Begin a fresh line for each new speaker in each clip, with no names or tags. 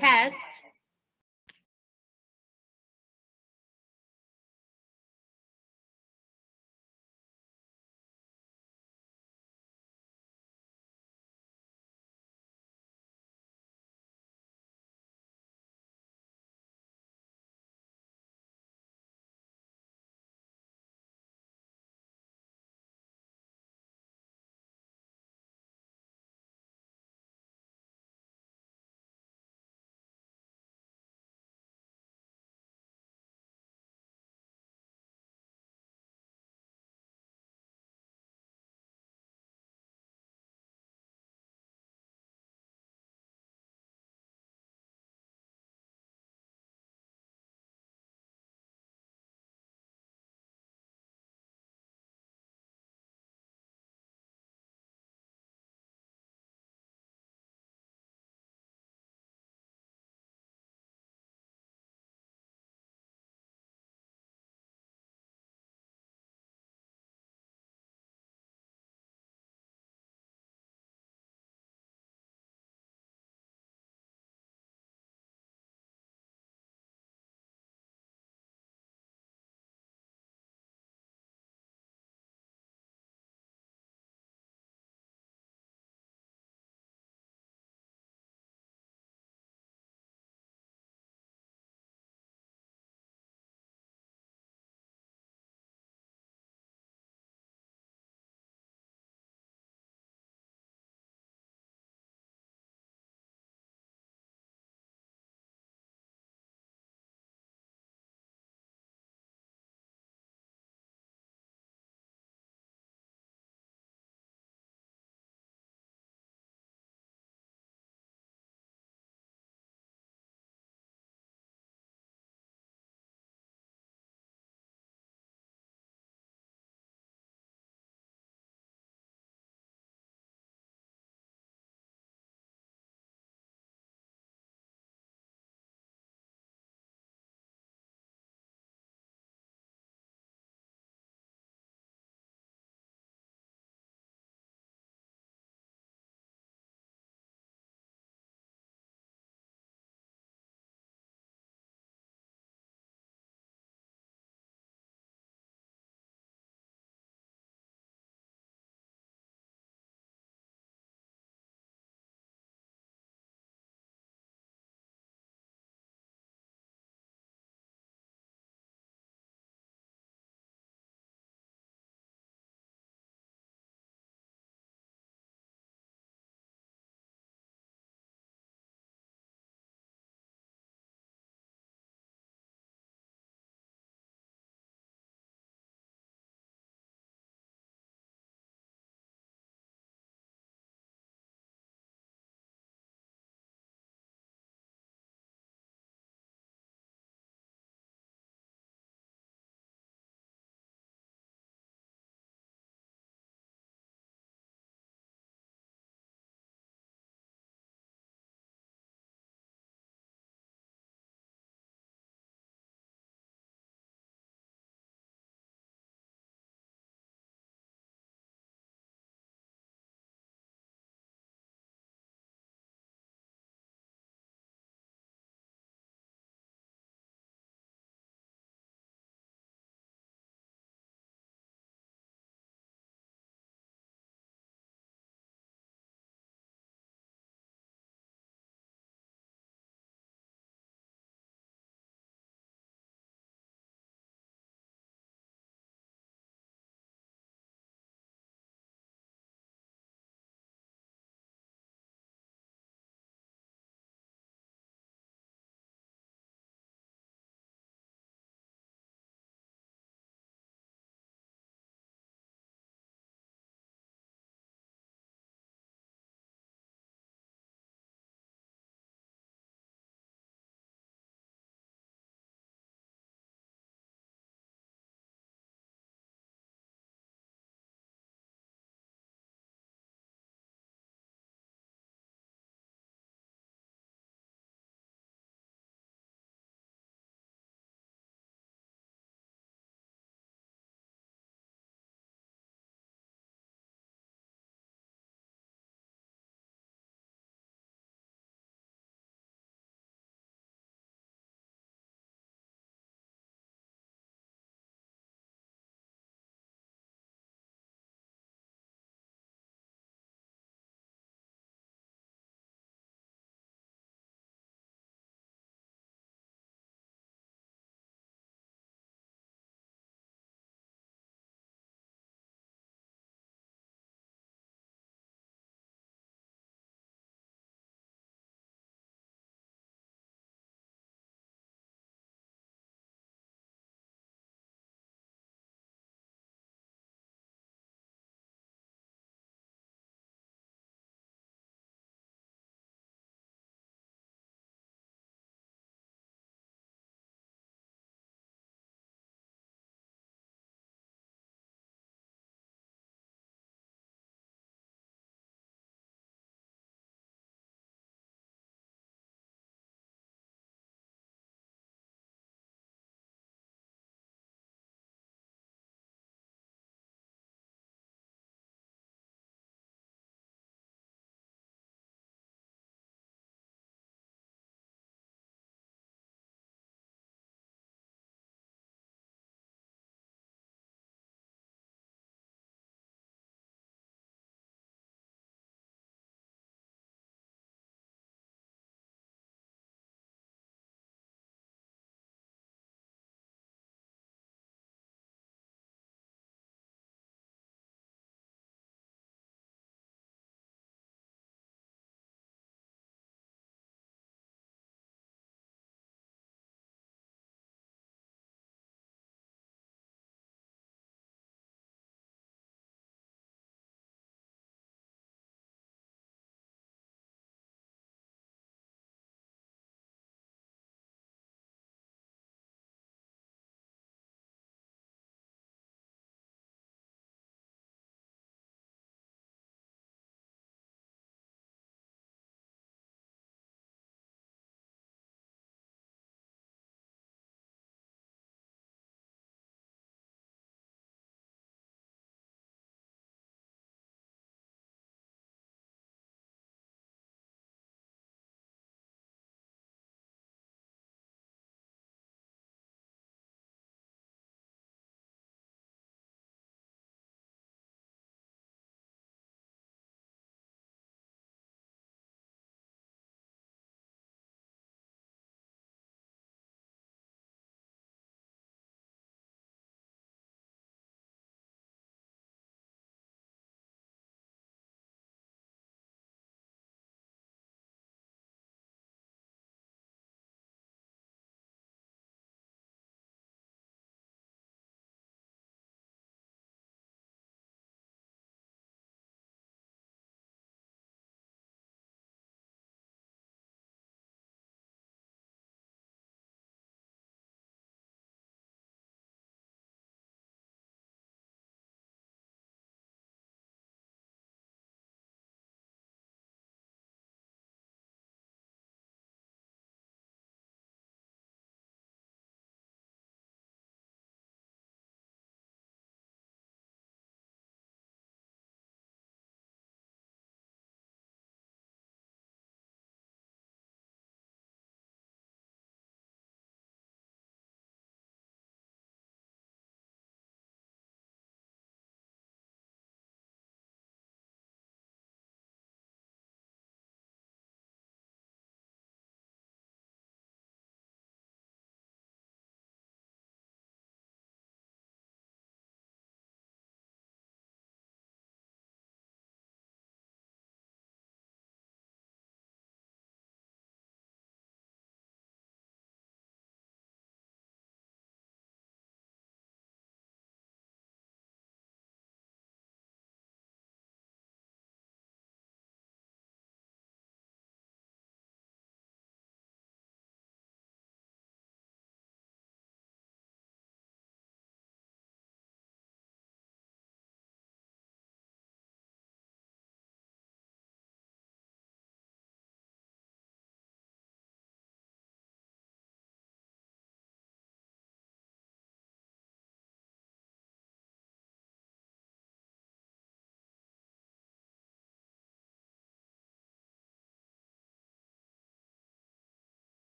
test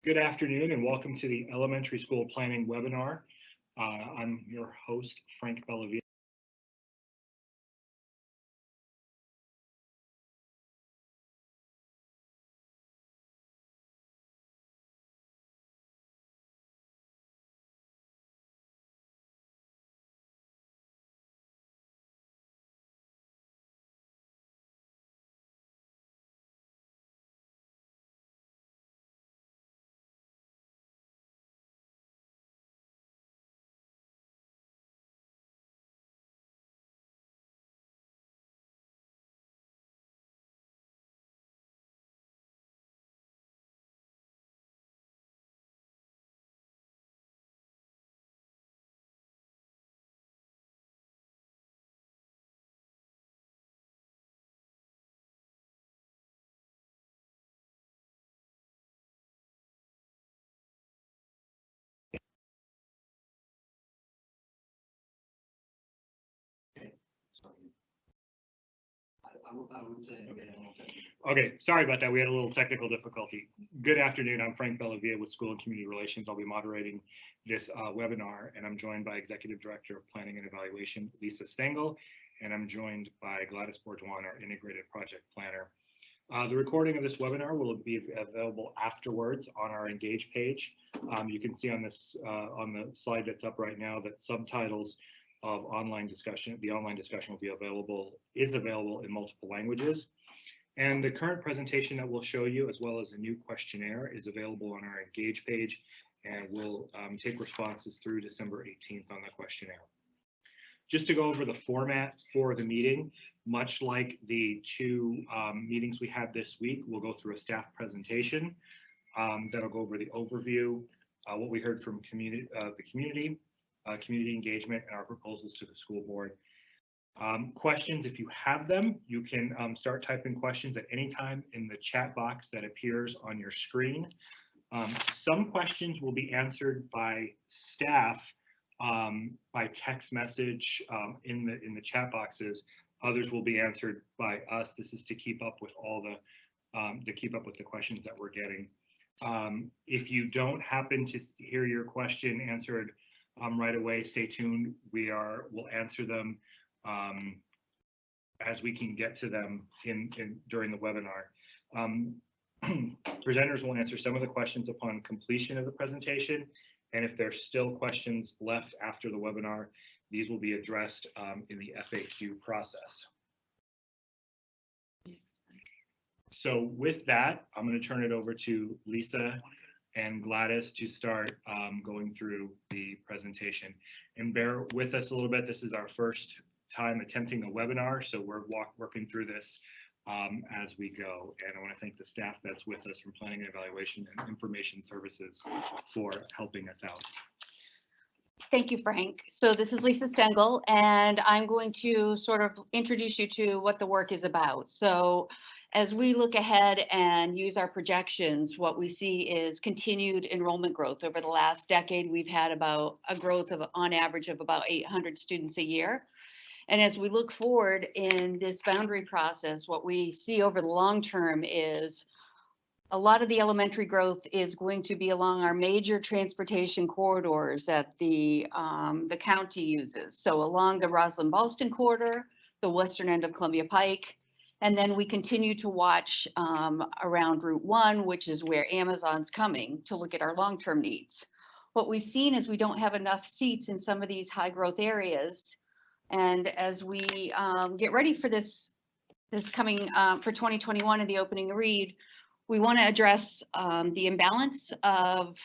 Good afternoon and welcome to the Elementary School Planning webinar. I'm your host, Frank Bellavia. Okay, sorry about that. We had a little technical difficulty. Good afternoon. I'm Frank Bellavia with School and Community Relations. I'll be moderating this webinar, and I'm joined by Executive Director of Planning and Evaluation, Lisa Stengel, and I'm joined by Gladys Bourdoin, our Integrated Project Planner. The recording of this webinar will be available afterwards on our Engage page. You can see on this on the slide that's up right now that subtitles of online discussion, the online discussion will be is available in multiple languages. And the current presentation that we'll show you, as well as a new questionnaire, is available on our Engage page, and we'll take responses through December 18th on the questionnaire. Just to go over the format for the meeting, much like the two meetings we had this week, we'll go through a staff presentation that'll go over the overview, what we heard from community engagement, and our proposals to the school board. Questions, if you have them, you can start typing questions at any time in the chat box that appears on your screen. Some questions will be answered by staff by text message in the chat boxes. Others will be answered by us. This is to keep up with all the questions that we're getting. If you don't happen to hear your question answered right away, stay tuned. We'll answer them as we can get to them during the webinar. Presenters will answer some of the questions upon completion of the presentation, and if there's still questions left after the webinar, these will be addressed in the FAQ process. So with that, I'm going to turn it over to Lisa and Gladys to start going through the presentation. And bear with us a little bit. This is our first time attempting a webinar, so we're working through this as we go. And I want to thank the staff that's with us from Planning and Evaluation and Information Services for helping us out.
Thank you, Frank. So this is Lisa Stengel, and I'm going to sort of introduce you to what the work is about. So as we look ahead and use our projections, what we see is continued enrollment growth. Over the last decade, we've had about a growth of on average of about 800 students a year. And as we look forward in this boundary process, what we see over the long term is a lot of the elementary growth is going to be along our major transportation corridors that the county uses. So along the Roslyn-Ballston corridor, the western end of Columbia Pike, and then we continue to watch around Route 1, which is where Amazon's coming, to look at our long-term needs. What we've seen is we don't have enough seats in some of these high growth areas. And as we get ready for this coming for 2021 and the opening read, we want to address the imbalance of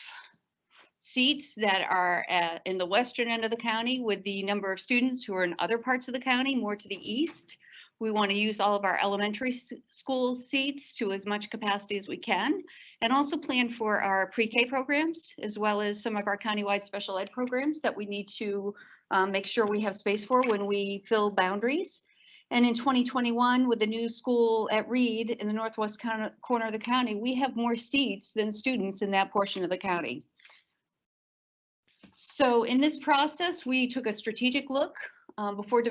seats that are in the western end of the county with the number of students who are in other parts of the county, more to the east. We want to use all of our elementary school seats to as much capacity as we can, and also plan for our pre-K programs, as well as some of our countywide special ed programs that we need to make sure we have space for when we fill boundaries. And in 2021, with the new school at Reed in the northwest corner of the county, we have more seats than students in that portion of the county. So in this process, we took a strategic look. Before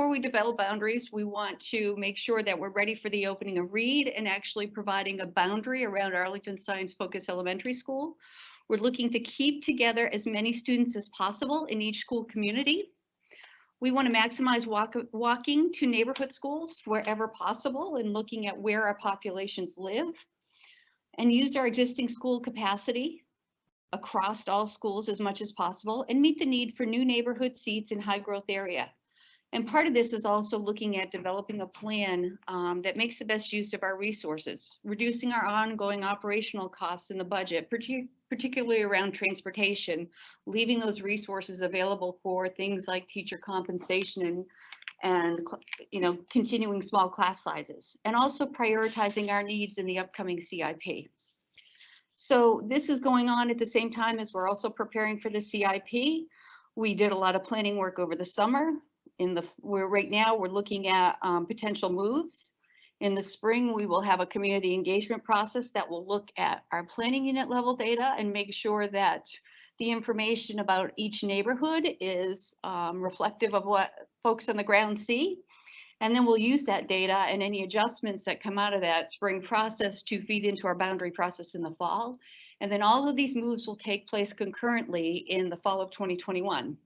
we develop boundaries, we want to make sure that we're ready for the opening of Reed and actually providing a boundary around Arlington Science Focus Elementary School. We're looking to keep together as many students as possible in each school community. We want to maximize walking to neighborhood schools wherever possible and looking at where our populations live, and use our existing school capacity across all schools as much as possible and meet the need for new neighborhood seats in high growth area. And part of this is also looking at developing a plan that makes the best use of our resources, reducing our ongoing operational costs in the budget, particularly around transportation, leaving those resources available for things like teacher compensation and continuing small class sizes, and also prioritizing our needs in the upcoming CIP. So this is going on at the same time as we're also preparing for the CIP. We did a lot of planning work over the summer. Right now we're looking at potential moves. In the spring, we will have a community engagement process that will look at our planning unit level data and make sure that the information about each neighborhood is reflective of what folks on the ground see. And then we'll use that data and any adjustments that come out of that spring process to feed into our boundary process in the fall. And then all of these moves will take place concurrently in the fall of 2021.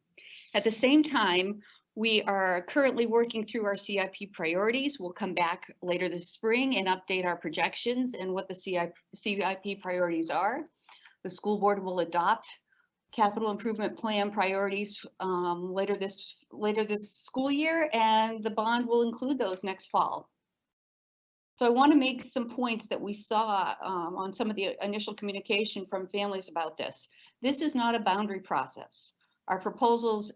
At the same time, we are currently working through our CIP priorities. We'll come back later this spring and update our projections and what the CIP priorities are. The school board will adopt capital improvement plan priorities later this school year, and the bond will include those next fall. So I want to make some points that we saw on some of the initial communication from families about this. This is not a boundary process. Our proposals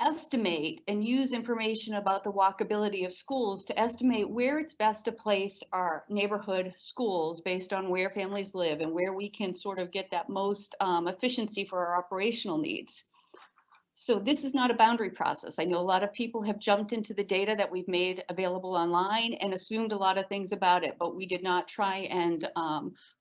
estimate and use information about the walkability of schools to estimate where it's best to place our neighborhood schools based on where families live and where we can sort of get that most efficiency for our operational needs. So this is not a boundary process. I know a lot of people have jumped into the data that we've made available online and assumed a lot of things about it, but we did not try and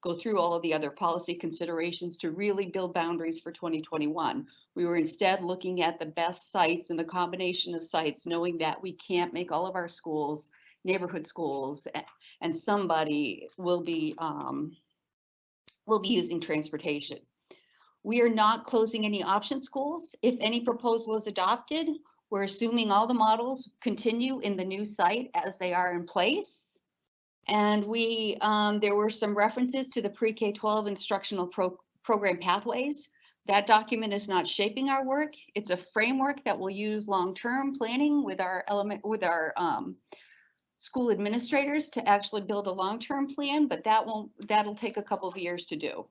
go through all of the other policy considerations to really build boundaries for 2021. We were instead looking at the best sites and the combination of sites, knowing that we can't make all of our schools neighborhood schools, and somebody will be using transportation. We are not closing any option schools. If any proposal is adopted, we're assuming all the models continue in the new site as they are in place. And there were some references to the pre-K-12 instructional program pathways. That document is not shaping our work. It's a framework that we'll use long-term planning with our school administrators to actually build a long-term plan, but that'll take a couple of years to do.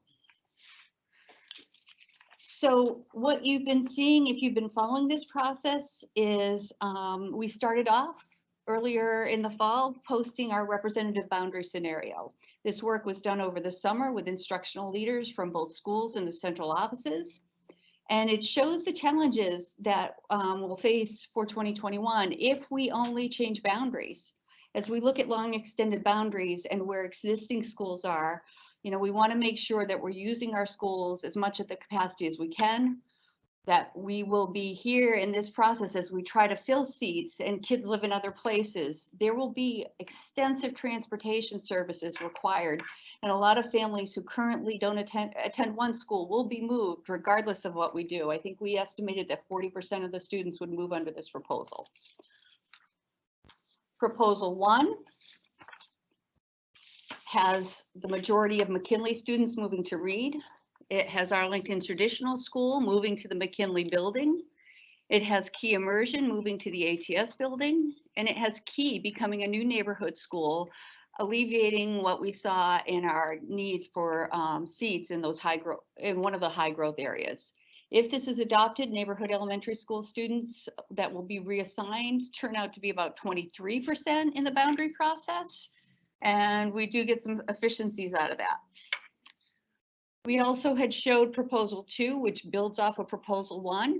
So what you've been seeing, if you've been following this process, is we started off earlier in the fall posting our representative boundary scenario. This work was done over the summer with instructional leaders from both schools and the central offices. And it shows the challenges that we'll face for 2021 if we only change boundaries. As we look at long extended boundaries and where existing schools are, we want to make sure that we're using our schools as much at the capacity as we can, that we will be here in this process as we try to fill seats and kids live in other places. There will be extensive transportation services required, and a lot of families who currently don't attend one school will be moved regardless of what we do. I think we estimated that 40% of the students would move under this proposal. Proposal 1 has the majority of McKinley students moving to Reed. It has Arlington Traditional School moving to the McKinley building. It has Key Immersion moving to the ATS building, and it has Key becoming a new neighborhood school, alleviating what we saw in our needs for seats in those one of the high growth areas. If this is adopted, neighborhood elementary school students that will be reassigned turn out to be about 23% in the boundary process. And we do get some efficiencies out of that. We also had showed proposal 2, which builds off of proposal 1.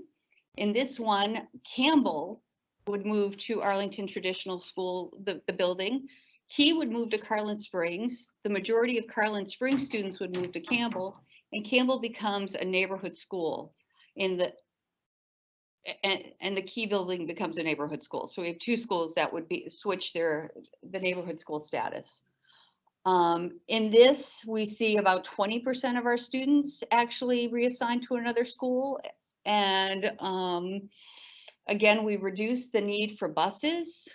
In this one, Campbell would move to Arlington Traditional School, the building. Key would move to Carlin Springs. The majority of Carlin Springs students would move to Campbell, and Campbell becomes a neighborhood school in the and the Key building becomes a neighborhood school. So we have two schools that would be switch the neighborhood school status. In this, we see about 20% of our students actually reassigned to another school. And again, we reduced the need for buses.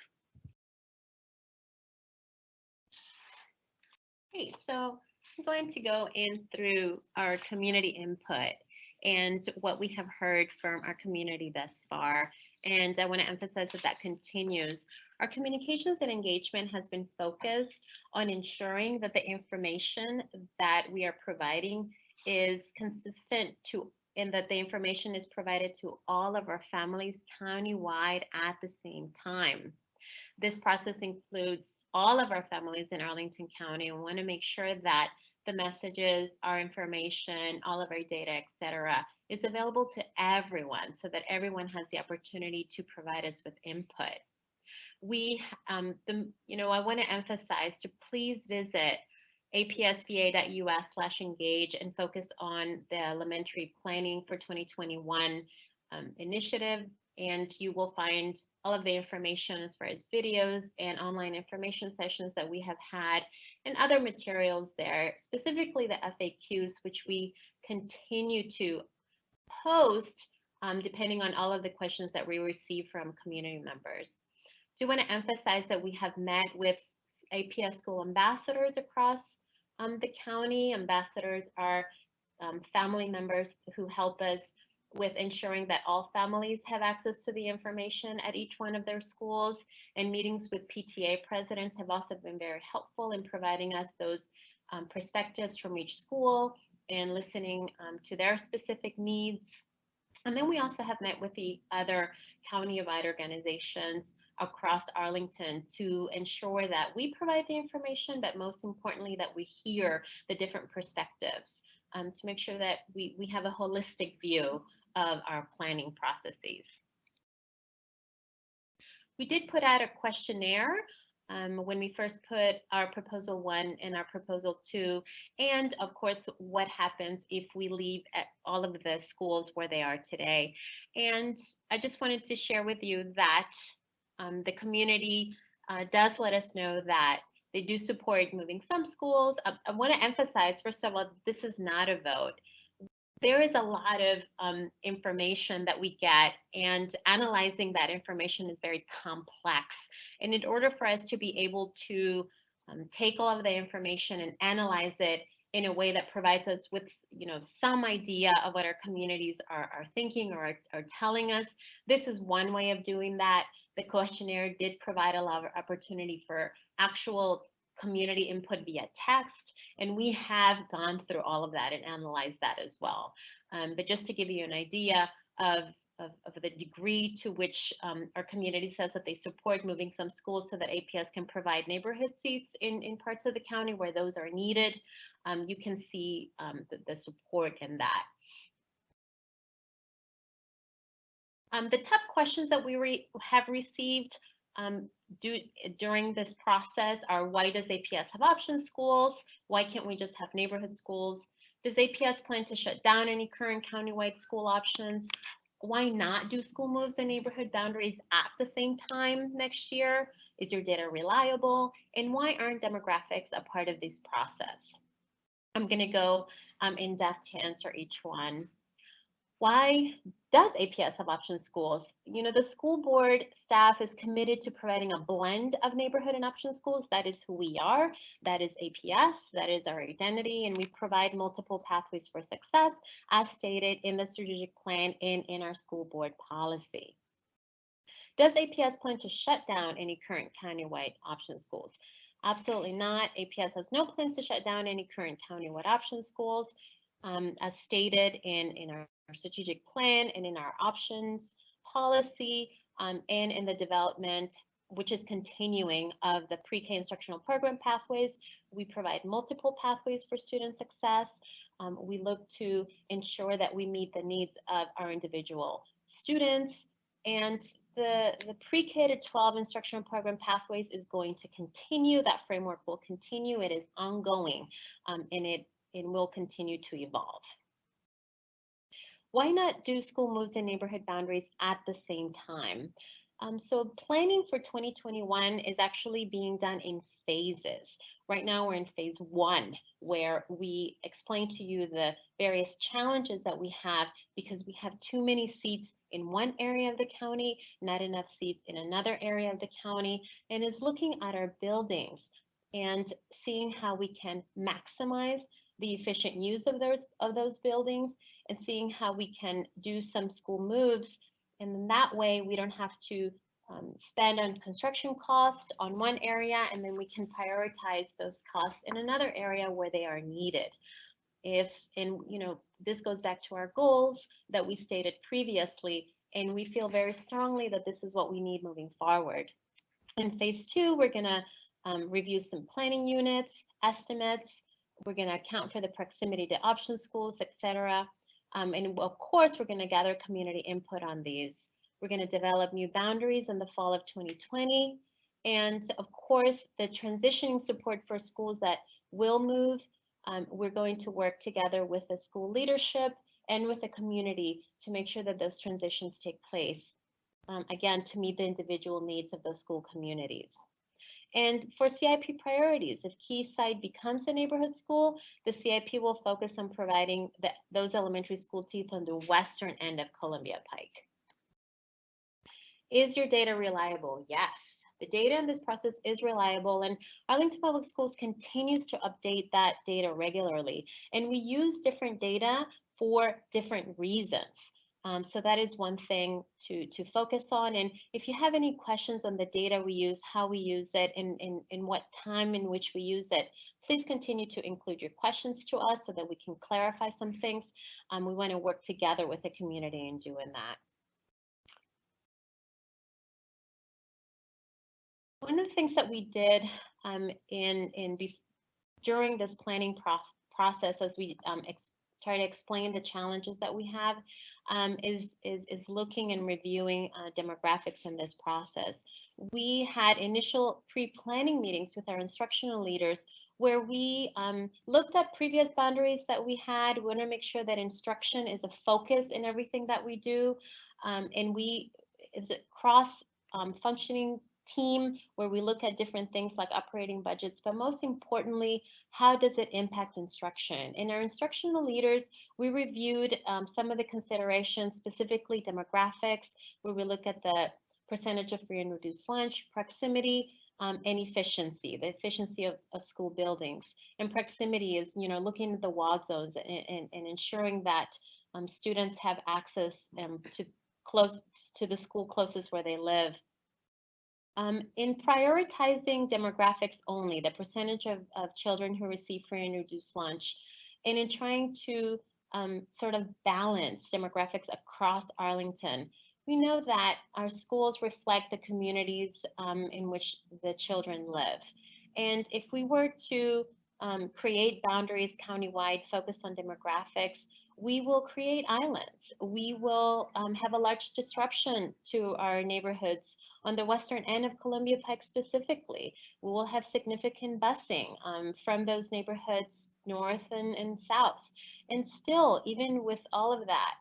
Great, so I'm going to go in through our community input and what we have heard from our community thus far. And I want to emphasize that that continues. Our communications and engagement has been focused on ensuring that the information that we are providing is consistent to, and that the information is provided to all of our families countywide at the same time. This process includes all of our families in Arlington County, and we want to make sure that the messages, our information, all of our data, et cetera, is available to everyone so that everyone has the opportunity to provide us with input. We, I want to emphasize to please visit apsva.us/engage and focus on the elementary planning for 2021 initiative. And you will find all of the information as far as videos and online information sessions that we have had and other materials there, specifically the FAQs, which we continue to post depending on all of the questions that we receive from community members. I do want to emphasize that we have met with APS school ambassadors across the county. Ambassadors are family members who help us with ensuring that all families have access to the information at each one of their schools, and meetings with PTA presidents have also been very helpful in providing us those perspectives from each school and listening to their specific needs. And then we also have met with the other countywide organizations across Arlington to ensure that we provide the information, but most importantly, that we hear the different perspectives to make sure that we have a holistic view of our planning processes. We did put out a questionnaire when we first put our proposal 1 and our proposal 2, and of course, what happens if we leave at all of the schools where they are today. And I just wanted to share with you that the community does let us know that they do support moving some schools. I want to emphasize, first of all, this is not a vote. There is a lot of information that we get, and analyzing that information is very complex. And in order for us to be able to take all of the information and analyze it in a way that provides us with, some idea of what our communities are thinking or are telling us, this is one way of doing that. The questionnaire did provide a lot of opportunity for actual community input via text, and we have gone through all of that and analyzed that as well. But just to give you an idea of the degree to which our community says that they support moving some schools so that APS can provide neighborhood seats in parts of the county where those are needed, you can see the support in that. The top questions that we have received during this process are: why does APS have option schools? Why can't we just have neighborhood schools? Does APS plan to shut down any current countywide school options? Why not do school moves and neighborhood boundaries at the same time next year? Is your data reliable? And why aren't demographics a part of this process? I'm going to go in depth to answer each one. Why does APS have option schools? The school board staff is committed to providing a blend of neighborhood and option schools. That is who we are. That is APS. That is our identity. And we provide multiple pathways for success as stated in the strategic plan and in our school board policy. Does APS plan to shut down any current countywide option schools? Absolutely not. APS has no plans to shut down any current countywide option schools. As stated in our strategic plan and in our options policy and in the development, which is continuing, of the pre-K instructional program pathways, we provide multiple pathways for student success. We look to ensure that we meet the needs of our individual students, and the pre-K to 12 instructional program pathways is going to continue. That framework will continue. It is ongoing, and it will continue to evolve. Why not do school moves and neighborhood boundaries at the same time? So planning for 2021 is actually being done in phases. Right now we're in phase 1, where we explain to you the various challenges that we have because we have too many seats in one area of the county, not enough seats in another area of the county, and is looking at our buildings and seeing how we can maximize the efficient use of those buildings, and seeing how we can do some school moves. And in that way, we don't have to spend on construction costs on one area, and then we can prioritize those costs in another area where they are needed. This goes back to our goals that we stated previously, and we feel very strongly that this is what we need moving forward. In phase 2, we're gonna review some planning units, estimates. We're gonna account for the proximity to option schools, etc. And of course, we're going to gather community input on these. We're going to develop new boundaries in the fall of 2020. And of course, the transitioning support for schools that will move, we're going to work together with the school leadership and with the community to make sure that those transitions take place, again, to meet the individual needs of those school communities. And for CIP priorities, if Key Site becomes a neighborhood school, the CIP will focus on providing those elementary school teeth on the western end of Columbia Pike. Is your data reliable? Yes. The data in this process is reliable, and Arlington Public Schools continues to update that data regularly. And we use different data for different reasons. So that is one thing to focus on. And if you have any questions on the data we use, how we use it, and in what time in which we use it, please continue to include your questions to us so that we can clarify some things. We want to work together with the community in doing that. One of the things that we did during this planning process, as we try to explain the challenges that we have, is looking and reviewing demographics in this process. We had initial pre-planning meetings with our instructional leaders where we looked at previous boundaries that we had. We want to make sure that instruction is a focus in everything that we do, and it's a cross-functioning team where we look at different things like operating budgets, but most importantly, how does it impact instruction? In our instructional leaders, we reviewed some of the considerations, specifically demographics, where we look at the percentage of free and reduced lunch, proximity, and efficiency, the efficiency of school buildings. And proximity is, looking at the walk zones and ensuring that students have access to the school closest where they live. In prioritizing demographics only, the percentage of children who receive free and reduced lunch, and in trying to sort of balance demographics across Arlington, we know that our schools reflect the communities in which the children live. And if we were to create boundaries countywide focused on demographics, we will create islands. We will have a large disruption to our neighborhoods on the western end of Columbia Pike specifically. We will have significant busing from those neighborhoods north and south. And still, even with all of that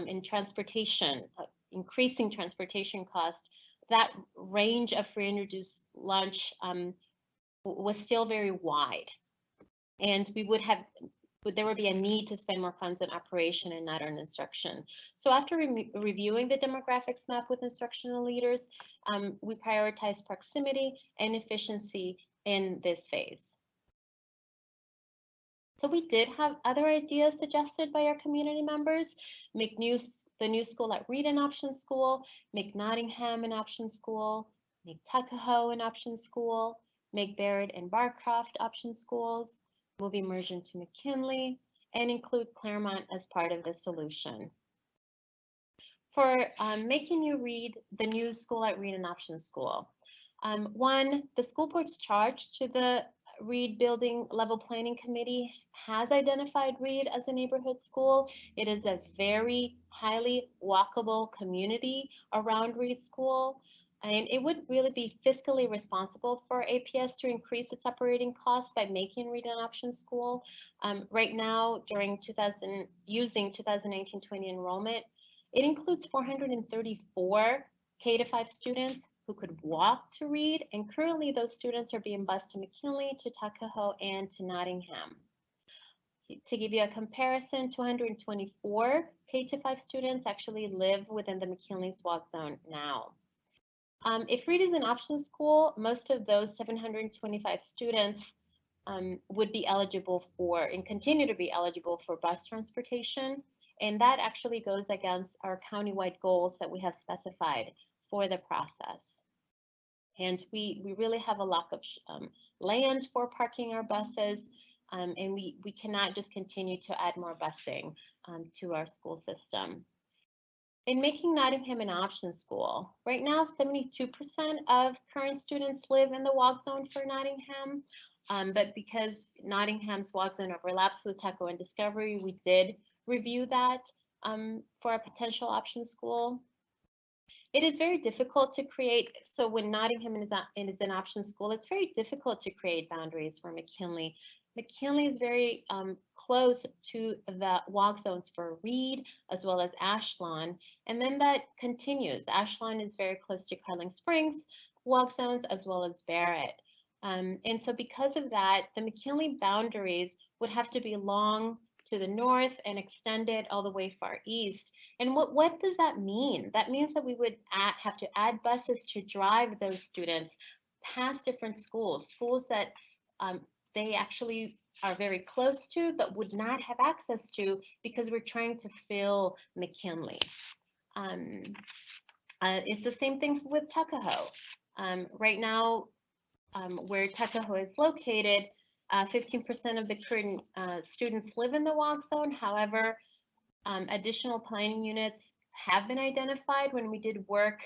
in transportation, increasing transportation cost, that range of free and reduced lunch was still very wide. And there would be a need to spend more funds on operation and not on instruction. So after reviewing the demographics map with instructional leaders, we prioritize proximity and efficiency in this phase. So we did have other ideas suggested by our community members. Make the new school at Rita an option school, make Nottingham an option school, make Tuckahoe an option school, make Barrett and Barcroft option schools, move immersion to McKinley, and include Claremont as part of the solution. For making you read the new school at Rita an option school, one, the school board's charge to the Reed Building Level Planning Committee has identified Reed as a neighborhood school. It is a very highly walkable community around Reed School. And it would really be fiscally responsible for APS to increase its operating costs by making Reed an option school. Right now, using 2019-20 enrollment, it includes 434 K-5 students who could walk to Reed, and currently those students are being bused to McKinley, to Tuckahoe, and to Nottingham. To give you a comparison, 224 K-5 students actually live within the McKinley's walk zone now. If Reed is an option school, most of those 725 students would be eligible for and continue to be eligible for bus transportation. And that actually goes against our countywide goals that we have specified for the process. And we really have a lack of land for parking our buses, and we cannot just continue to add more busing to our school system. In making Nottingham an option school, right now 72% of current students live in the walk zone for Nottingham, but because Nottingham's walk zone overlaps with Tuckahoe and Discovery, we did review that for a potential option school. It is very difficult to create, so when Nottingham is an option school, it's very difficult to create boundaries for McKinley. McKinley is very close to the walk zones for Reed as well as Ashlawn, and then that continues. Ashlawn is very close to Carling Springs walk zones as well as Barrett. And so because of that, the McKinley boundaries would have to be long to the north and extended all the way far east. And what does that mean? That means that we would have to add buses to drive those students past different schools that they actually are very close to but would not have access to because we're trying to fill McKinley. It's the same thing with Tuckahoe. Right now, where Tuckahoe is located, 15% of the current students live in the walk zone. However, additional planning units have been identified when we did work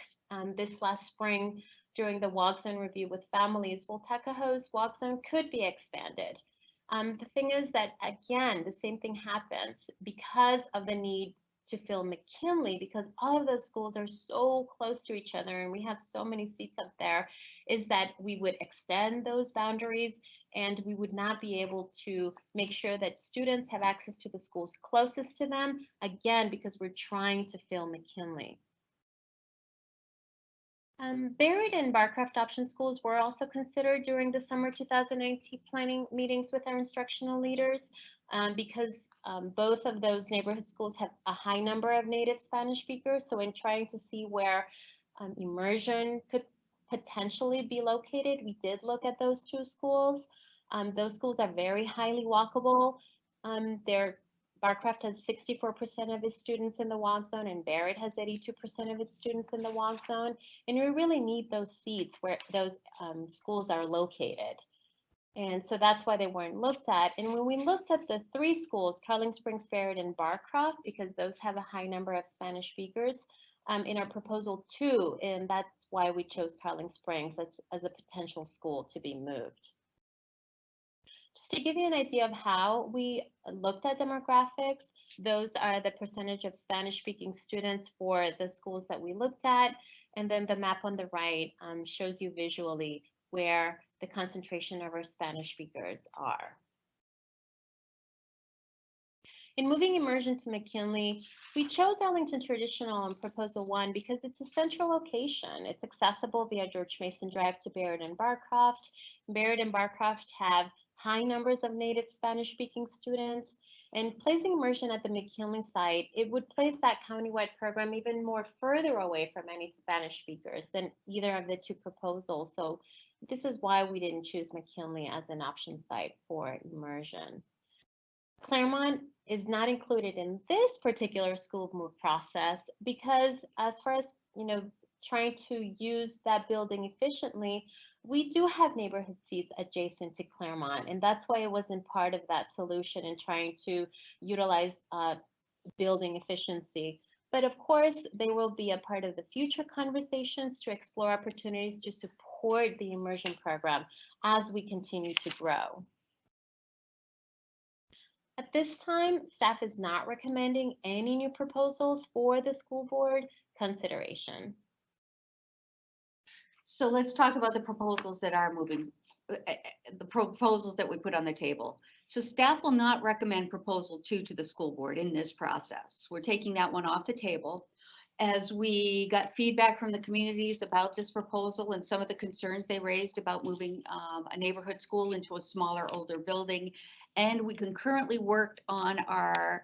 this last spring during the walk zone review with families. Well, Tuckahoe's walk zone could be expanded. The thing is that, again, the same thing happens because of the need to fill McKinley, because all of those schools are so close to each other and we have so many seats up there, is that we would extend those boundaries and we would not be able to make sure that students have access to the schools closest to them, again, because we're trying to fill McKinley. Barrett and Barcroft option schools were also considered during the summer 2019 planning meetings with our instructional leaders because both of those neighborhood schools have a high number of native Spanish speakers. So in trying to see where immersion could potentially be located, we did look at those two schools. Those schools are very highly walkable. Barcroft has 64% of its students in the walk zone and Barrett has 82% of its students in the walk zone. And we really need those seats where those schools are located. And so that's why they weren't looked at. And when we looked at the three schools, Carling Springs, Barrett, and Barcroft, because those have a high number of Spanish speakers, in our proposal 2, and that's why we chose Carling Springs as a potential school to be moved. Just to give you an idea of how we looked at demographics, those are the percentage of Spanish-speaking students for the schools that we looked at. And then the map on the right shows you visually where the concentration of our Spanish speakers are. In moving immersion to McKinley, we chose Arlington Traditional in Proposal 1 because it's a central location. It's accessible via George Mason Drive to Barrett and Barcroft. Barrett and Barcroft have high numbers of native Spanish-speaking students, and placing immersion at the McKinley site, it would place that countywide program even more further away from any Spanish speakers than either of the two proposals. So this is why we didn't choose McKinley as an option site for immersion. Claremont is not included in this particular school move process because as far as, trying to use that building efficiently, we do have neighborhood seats adjacent to Claremont, and that's why it wasn't part of that solution in trying to utilize building efficiency. But of course, they will be a part of the future conversations to explore opportunities to support support the immersion program as we continue to grow. At this time, staff is not recommending any new proposals for the school board consideration.
So let's talk about the proposals that are moving, the proposals that we put on the table. So staff will not recommend proposal 2 to the school board in this process. We're taking that one off the table. As we got feedback from the communities about this proposal and some of the concerns they raised about moving a neighborhood school into a smaller, older building, and we concurrently worked on our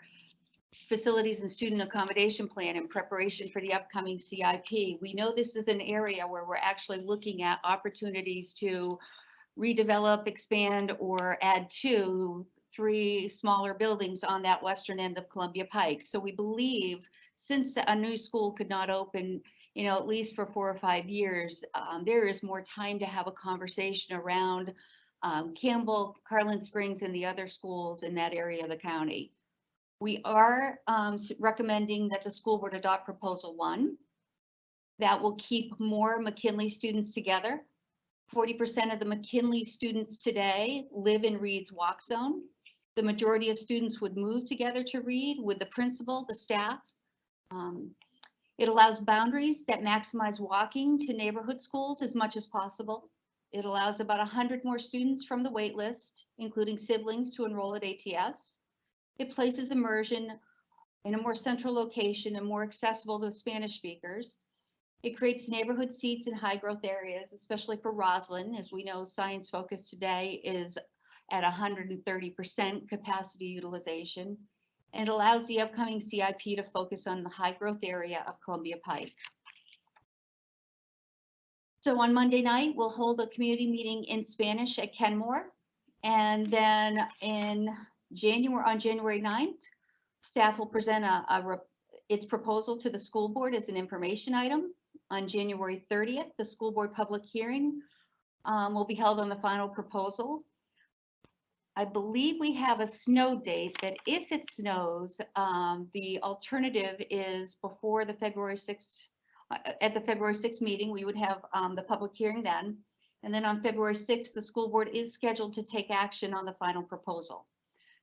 facilities and student accommodation plan in preparation for the upcoming CIP. We know this is an area where we're actually looking at opportunities to redevelop, expand, or add 3 smaller buildings on that western end of Columbia Pike. So we believe, since a new school could not open, at least for 4 or 5 years, there is more time to have a conversation around Campbell, Carlin Springs, and the other schools in that area of the county. We are recommending that the school board adopt proposal 1. That will keep more McKinley students together. 40% of the McKinley students today live in Reed's walk zone. The majority of students would move together to Reed with the principal, the staff. It allows boundaries that maximize walking to neighborhood schools as much as possible. It allows about 100 more students from the wait list, including siblings, to enroll at ATS. It places immersion in a more central location and more accessible to Spanish speakers. It creates neighborhood seats in high growth areas, especially for Roslyn. As we know, Science Focus today is at 130% capacity utilization, and it allows the upcoming CIP to focus on the high growth area of Columbia Pike. So on Monday night, we'll hold a community meeting in Spanish at Kenmore. And then on January 9th, staff will present its proposal to the school board as an information item. On January 30th, the school board public hearing will be held on the final proposal. I believe we have a snow date that if it snows, the alternative is before the February 6th, at the February 6th meeting, we would have the public hearing then. And then on February 6th, the school board is scheduled to take action on the final proposal.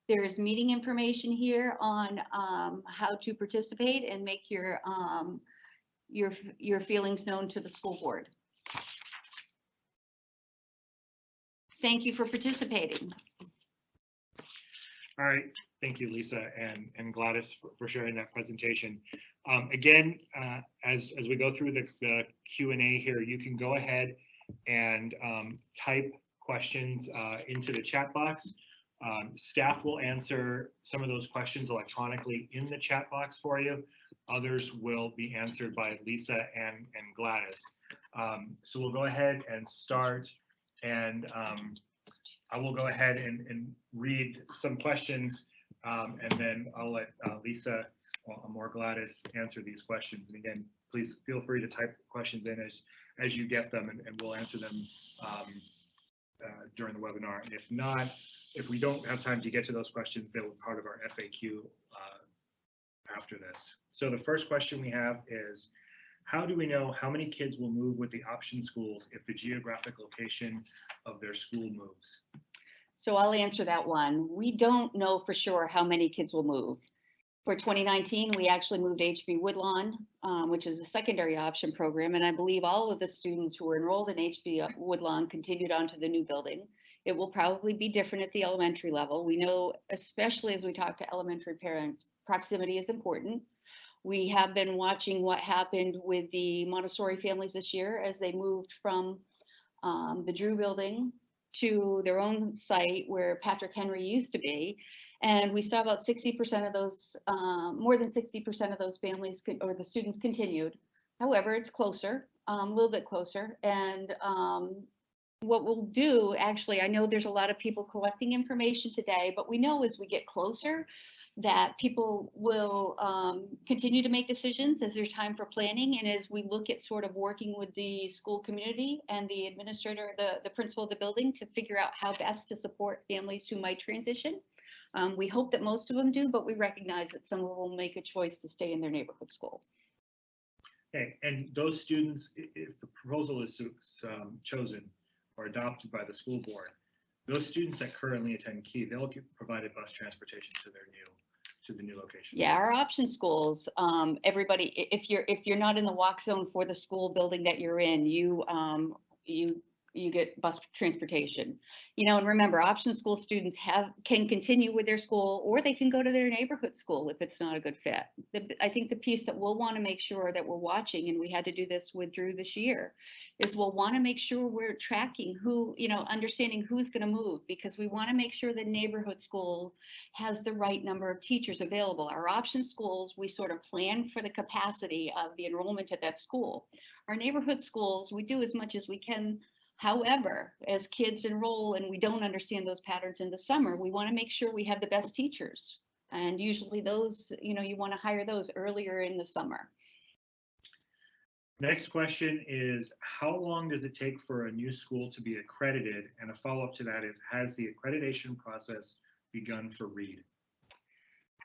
There is meeting information here on how to participate and make your feelings known to the school board. Thank you for participating.
All right, thank you, Lisa and Gladys for sharing that presentation. Again, as we go through the Q&A here, you can go ahead and type questions into the chat box. Staff will answer some of those questions electronically in the chat box for you. Others will be answered by Lisa and Gladys. So we'll go ahead and start, and I will go ahead and read some questions, and then I'll let Lisa or Gladys answer these questions. And again, please feel free to type questions in as you get them, and we'll answer them during the webinar. And if we don't have time to get to those questions, they will be part of our FAQ after this. So the first question we have is, how do we know how many kids will move with the option schools if the geographic location of their school moves?
So I'll answer that one. We don't know for sure how many kids will move. For 2019, we actually moved HB Woodlawn, which is a secondary option program, and I believe all of the students who were enrolled in HB Woodlawn continued on to the new building. It will probably be different at the elementary level. We know, especially as we talk to elementary parents, proximity is important. We have been watching what happened with the Montessori families this year as they moved from the Drew building to their own site where Patrick Henry used to be. And we saw about 60% of those, more than 60% of those families or the students continued. However, it's closer, a little bit closer. And what we'll do, actually, I know there's a lot of people collecting information today, but we know as we get closer that people will continue to make decisions as there's time for planning, and as we look at sort of working with the school community and the administrator, the principal of the building, to figure out how best to support families who might transition. We hope that most of them do, but we recognize that some of them will make a choice to stay in their neighborhood school.
Okay, and those students, if the proposal is chosen or adopted by the school board, those students that currently attend Key, they'll get provided bus transportation to the new location.
Yeah, our option schools, everybody, if you're not in the walk zone for the school building that you're in, you get bus transportation. And remember, option school students can continue with their school, or they can go to their neighborhood school if it's not a good fit. I think the piece that we'll want to make sure that we're watching, and we had to do this with Drew this year, is we'll want to make sure we're tracking who, understanding who's going to move, because we want to make sure the neighborhood school has the right number of teachers available. Our option schools, we sort of plan for the capacity of the enrollment at that school. Our neighborhood schools, we do as much as we can. However, as kids enroll and we don't understand those patterns in the summer, we want to make sure we have the best teachers. And usually those, you want to hire those earlier in the summer.
Next question is, how long does it take for a new school to be accredited? And a follow-up to that is, has the accreditation process begun for Reed?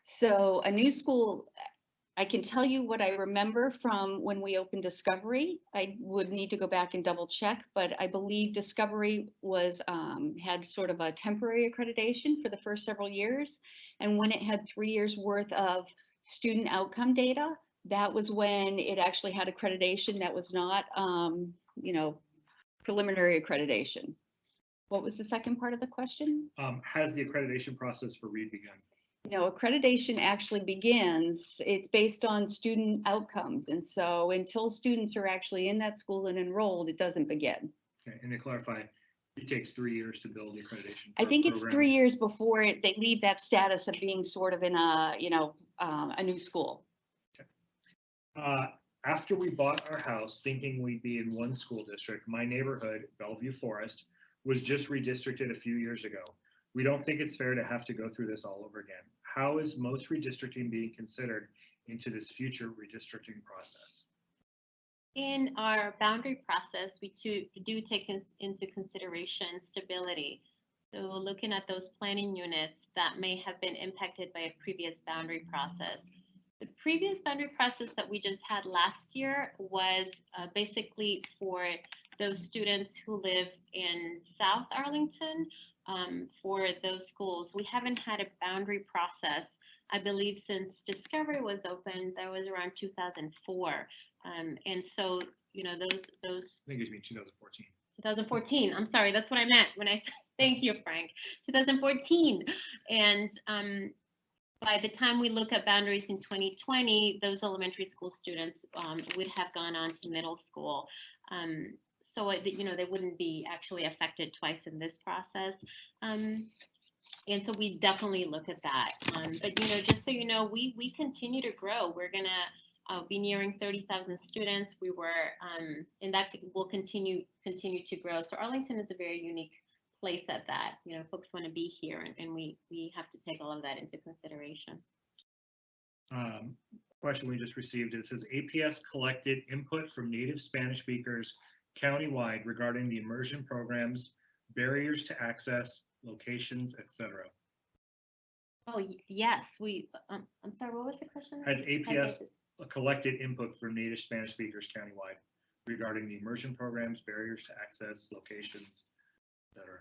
So a new school, I can tell you what I remember from when we opened Discovery. I would need to go back and double check, but I believe Discovery had sort of a temporary accreditation for the first several years. And when it had 3 years worth of student outcome data, that was when it actually had accreditation that was not, preliminary accreditation. What was the second part of the question?
Has the accreditation process for Reed begun?
Accreditation actually begins, it's based on student outcomes. And so until students are actually in that school and enrolled, it doesn't begin.
Okay, and to clarify, it takes 3 years to build the accreditation.
I think it's 3 years before they leave that status of being sort of in a new school.
Okay. After we bought our house, thinking we'd be in one school district, my neighborhood, Bellevue Forest, was just redistricted a few years ago. We don't think it's fair to have to go through this all over again. How is most redistricting being considered into this future redistricting process?
In our boundary process, we do take into consideration stability. So looking at those planning units that may have been impacted by a previous boundary process. The previous boundary process that we just had last year was basically for those students who live in South Arlington. For those schools, we haven't had a boundary process, I believe, since Discovery was opened. That was around 2004, and so those.
I think it means 2014.
2014. I'm sorry, that's what I meant when I said thank you, Frank. 2014, and by the time we look at boundaries in 2020, those elementary school students would have gone on to middle school. So they wouldn't be actually affected twice in this process. And so we definitely look at that. But just so you know, we continue to grow. We're gonna be nearing 30,000 students. We were, and that will continue to grow. So Arlington is a very unique place at that. Folks want to be here, and we have to take all of that into consideration.
Question we just received, it says APS collected input from native Spanish speakers countywide regarding the immersion programs, barriers to access, locations, etc.
Oh, yes, I'm sorry, what was the question?
Has APS collected input from native Spanish speakers countywide regarding the immersion programs, barriers to access, locations, etc.?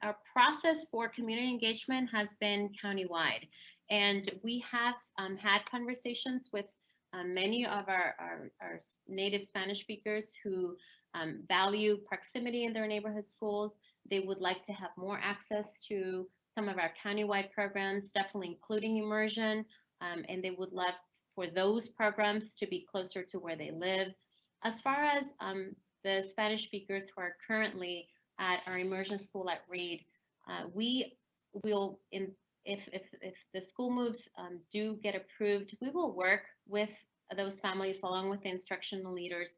Our process for community engagement has been countywide, and we have had conversations with many of our native Spanish speakers who value proximity in their neighborhood schools. They would like to have more access to some of our countywide programs, definitely including immersion, and they would love for those programs to be closer to where they live. As far as the Spanish speakers who are currently at our immersion school at Reed, we will, if the school moves do get approved, we will work with those families along with the instructional leaders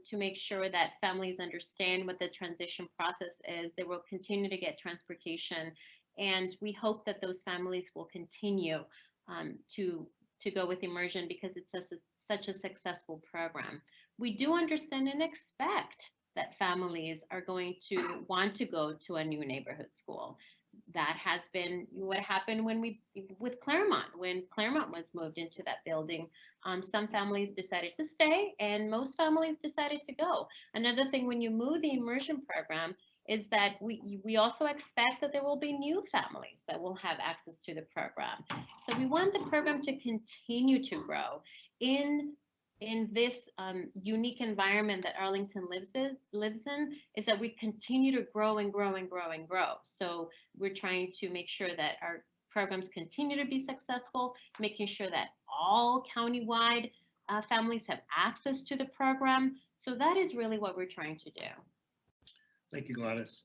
to make sure that families understand what the transition process is. They will continue to get transportation, and we hope that those families will continue to go with immersion because it's such a successful program. We do understand and expect that families are going to want to go to a new neighborhood school. That has been what happened with Claremont, when Claremont was moved into that building. Some families decided to stay and most families decided to go. Another thing, when you move the immersion program, is that we also expect that there will be new families that will have access to the program. So we want the program to continue to grow in this unique environment that Arlington lives in, is that we continue to grow and grow and grow and grow. So we're trying to make sure that our programs continue to be successful, making sure that all countywide families have access to the program. So that is really what we're trying to do.
Thank you, Gladys.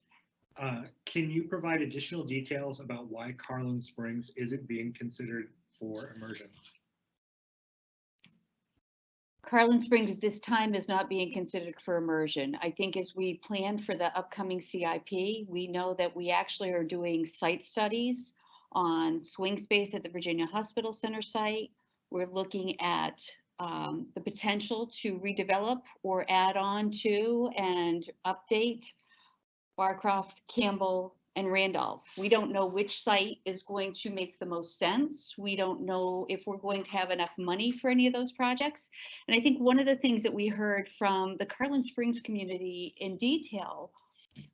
Can you provide additional details about why Carlin Springs isn't being considered for immersion?
Carlin Springs at this time is not being considered for immersion. I think as we plan for the upcoming CIP, we know that we actually are doing site studies on swing space at the Virginia Hospital Center site. We're looking at the potential to redevelop or add on to and update Barcroft, Campbell, and Randolph. We don't know which site is going to make the most sense. We don't know if we're going to have enough money for any of those projects. And I think one of the things that we heard from the Carlin Springs community in detail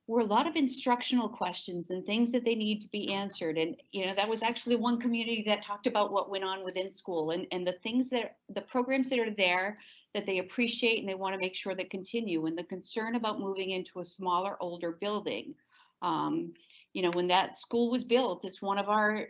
were a lot of instructional questions and things that they need to be answered. And, you know, that was actually one community that talked about what went on within school and the things that, the programs that are there that they appreciate and they want to make sure that continue. And the concern about moving into a smaller, older building. You know, when that school was built, it's one of our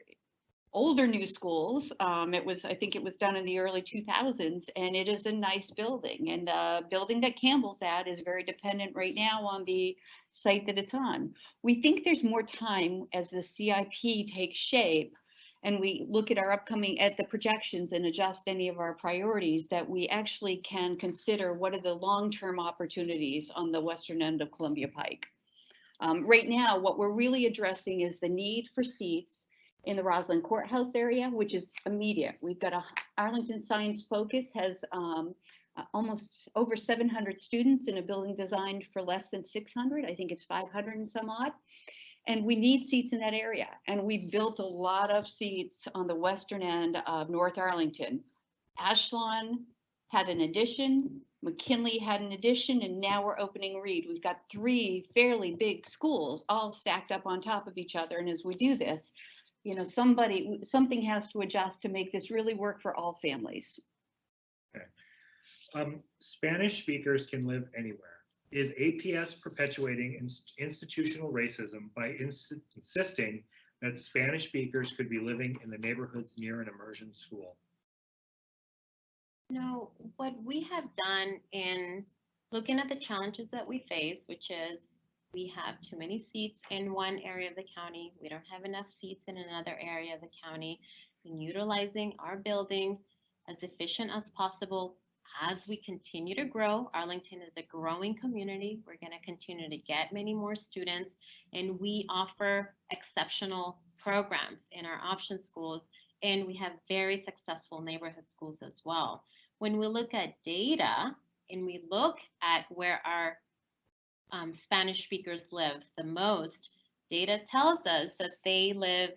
older new schools. I think it was done in the early 2000s, and it is a nice building. And the building that Campbell's at is very dependent right now on the site that it's on. We think there's more time as the CIP takes shape and we look at the projections and adjust any of our priorities, that we actually can consider what are the long-term opportunities on the western end of Columbia Pike. Right now, what we're really addressing is the need for seats in the Roslyn Courthouse area, which is immediate. We've got Arlington Science Focus has almost over 700 students in a building designed for less than 600. I think it's 500 and some odd. And we need seats in that area. And we've built a lot of seats on the western end of North Arlington. Ashland had an addition, McKinley had an addition, and now we're opening Reed. We've got 3 fairly big schools all stacked up on top of each other. And as we do this, you know, something has to adjust to make this really work for all families.
Okay. Spanish speakers can live anywhere. Is APS perpetuating institutional racism by insisting that Spanish speakers could be living in the neighborhoods near an immersion school?
No, what we have done in looking at the challenges that we face, which is we have too many seats in one area of the county, we don't have enough seats in another area of the county, and utilizing our buildings as efficient as possible. As we continue to grow, Arlington is a growing community. We're going to continue to get many more students, and we offer exceptional programs in our option schools, and we have very successful neighborhood schools as well. When we look at data and we look at where our Spanish speakers live the most, data tells us that they live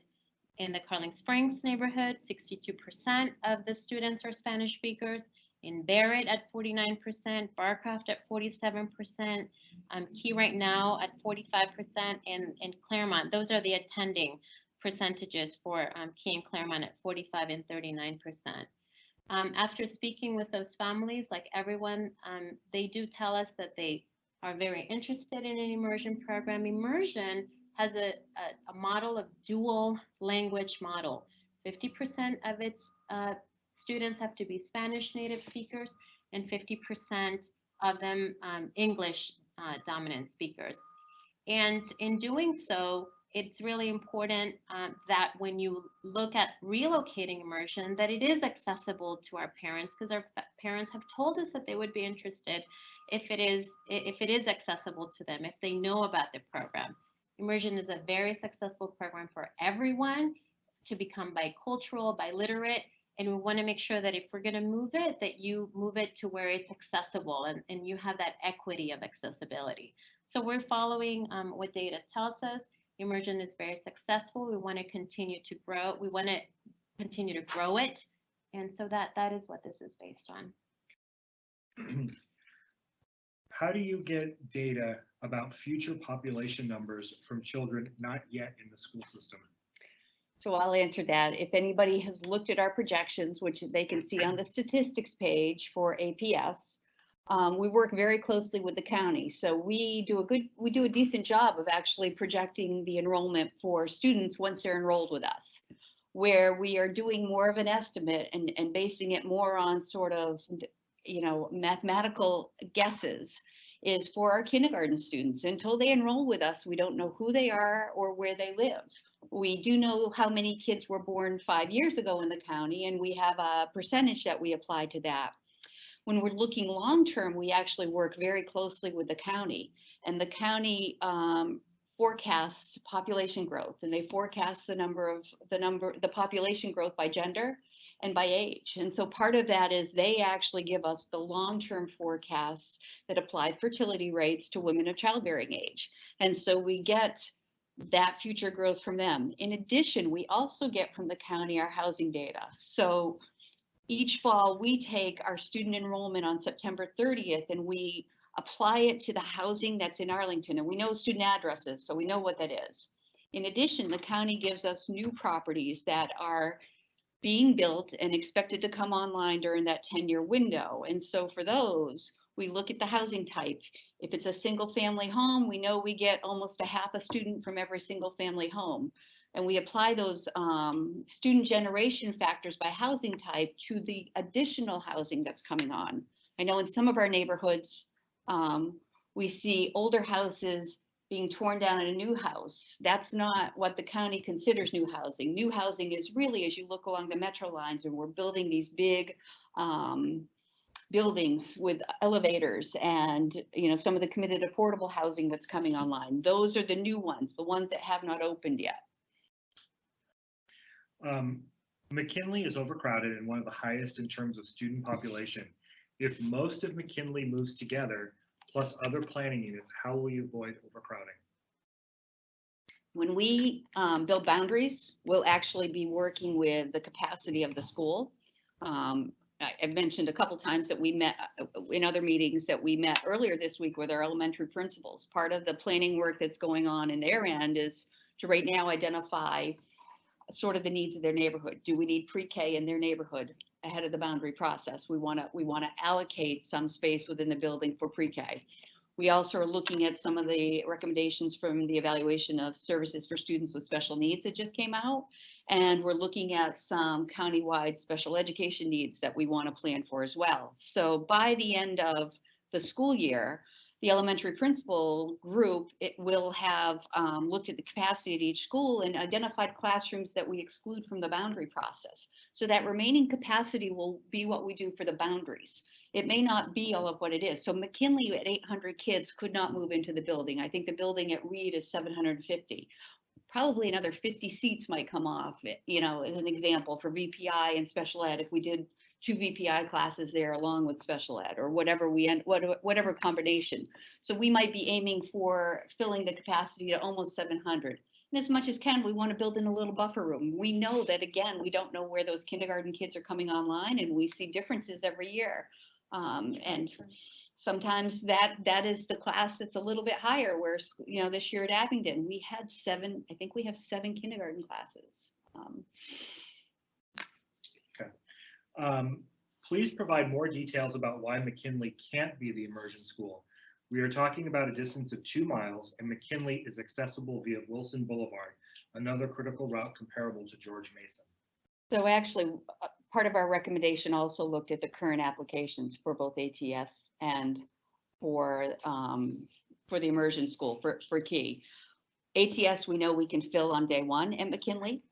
in the Carlin Springs neighborhood. 62% of the students are Spanish speakers. In Barrett at 49%, Barcroft at 47%, Key right now at 45%, and Claremont. Those are the attending percentages for Key and Claremont at 45 and 39%. After speaking with those families, like everyone, they do tell us that they are very interested in an immersion program. Immersion has a model of dual language model. 50% of its students have to be Spanish native speakers, and 50% of them English dominant speakers. And in doing so, it's really important that when you look at relocating immersion, that it is accessible to our parents, because our parents have told us that they would be interested if it is accessible to them, if they know about the program. Immersion is a very successful program for everyone to become bicultural, biliterate, and we want to make sure that if we're going to move it, that you move it to where it's accessible and you have that equity of accessibility. So we're following what data tells us. Immersion is very successful. We want to continue to grow. We want to continue to grow it. And so that is what this is based on.
How do you get data about future population numbers from children not yet in the school system?
So I'll answer that. If anybody has looked at our projections, which they can see on the statistics page for APS, we work very closely with the county. So we do a decent job of actually projecting the enrollment for students once they're enrolled with us. Where we are doing more of an estimate and basing it more on sort of, mathematical guesses is for our kindergarten students. Until they enroll with us, we don't know who they are or where they live. We do know how many kids were born 5 years ago in the county, and we have a percentage that we apply to that. When we're looking long-term, we actually work very closely with the county, and the county forecasts population growth, and they forecast the population growth by gender and by age. And so part of that is they actually give us the long-term forecasts that apply fertility rates to women of childbearing age. And so we get that future growth from them. In addition, we also get from the county our housing data. So each fall we take our student enrollment on September 30th and we apply it to the housing that's in Arlington, and we know student addresses, so we know what that is. In addition, the county gives us new properties that are being built and expected to come online during that 10-year window. And so for those, we look at the housing type. If it's a single family home, we know we get almost a half a student from every single family home. And we apply those student generation factors by housing type to the additional housing that's coming on. I know in some of our neighborhoods, we see older houses being torn down in a new house. That's not what the county considers new housing. New housing is really, as you look along the metro lines, and we're building these big buildings with elevators and some of the committed affordable housing that's coming online. Those are the new ones, the ones that have not opened yet.
McKinley is overcrowded and one of the highest in terms of student population. If most of McKinley moves together, plus other planning units, how will you avoid overcrowding?
When we build boundaries, we'll actually be working with the capacity of the school. I've mentioned a couple times that we met in other meetings that we met earlier this week with our elementary principals. Part of the planning work that's going on in their end is to right now identify sort of the needs of their neighborhood. Do we need pre-K in their neighborhood ahead of the boundary process? We want to allocate some space within the building for pre-K. We also are looking at some of the recommendations from the evaluation of services for students with special needs that just came out. And we're looking at some countywide special education needs that we want to plan for as well. So by the end of the school year, the elementary principal group, it will have looked at the capacity at each school and identified classrooms that we exclude from the boundary process. So that remaining capacity will be what we do for the boundaries. It may not be all of what it is. So McKinley at 800 kids could not move into the building. I think the building at Reed is 750. Probably another 50 seats might come off, as an example for VPI and special ed if we did 2 VPI classes there along with special ed or whatever combination. So we might be aiming for filling the capacity to almost 700. And as much as can, we want to build in a little buffer room. We know that, again, we don't know where those kindergarten kids are coming online, and we see differences every year. And sometimes that is the class that's a little bit higher, where, this year at Abingdon, we had 7, I think we have 7 kindergarten classes.
Please provide more details about why McKinley can't be the immersion school. We are talking about a distance of 2 miles, and McKinley is accessible via Wilson Boulevard, another critical route comparable to George Mason.
So actually, part of our recommendation also looked at the current applications for both ATS and for the immersion school for Key. ATS, we know we can fill on day 1 at McKinley.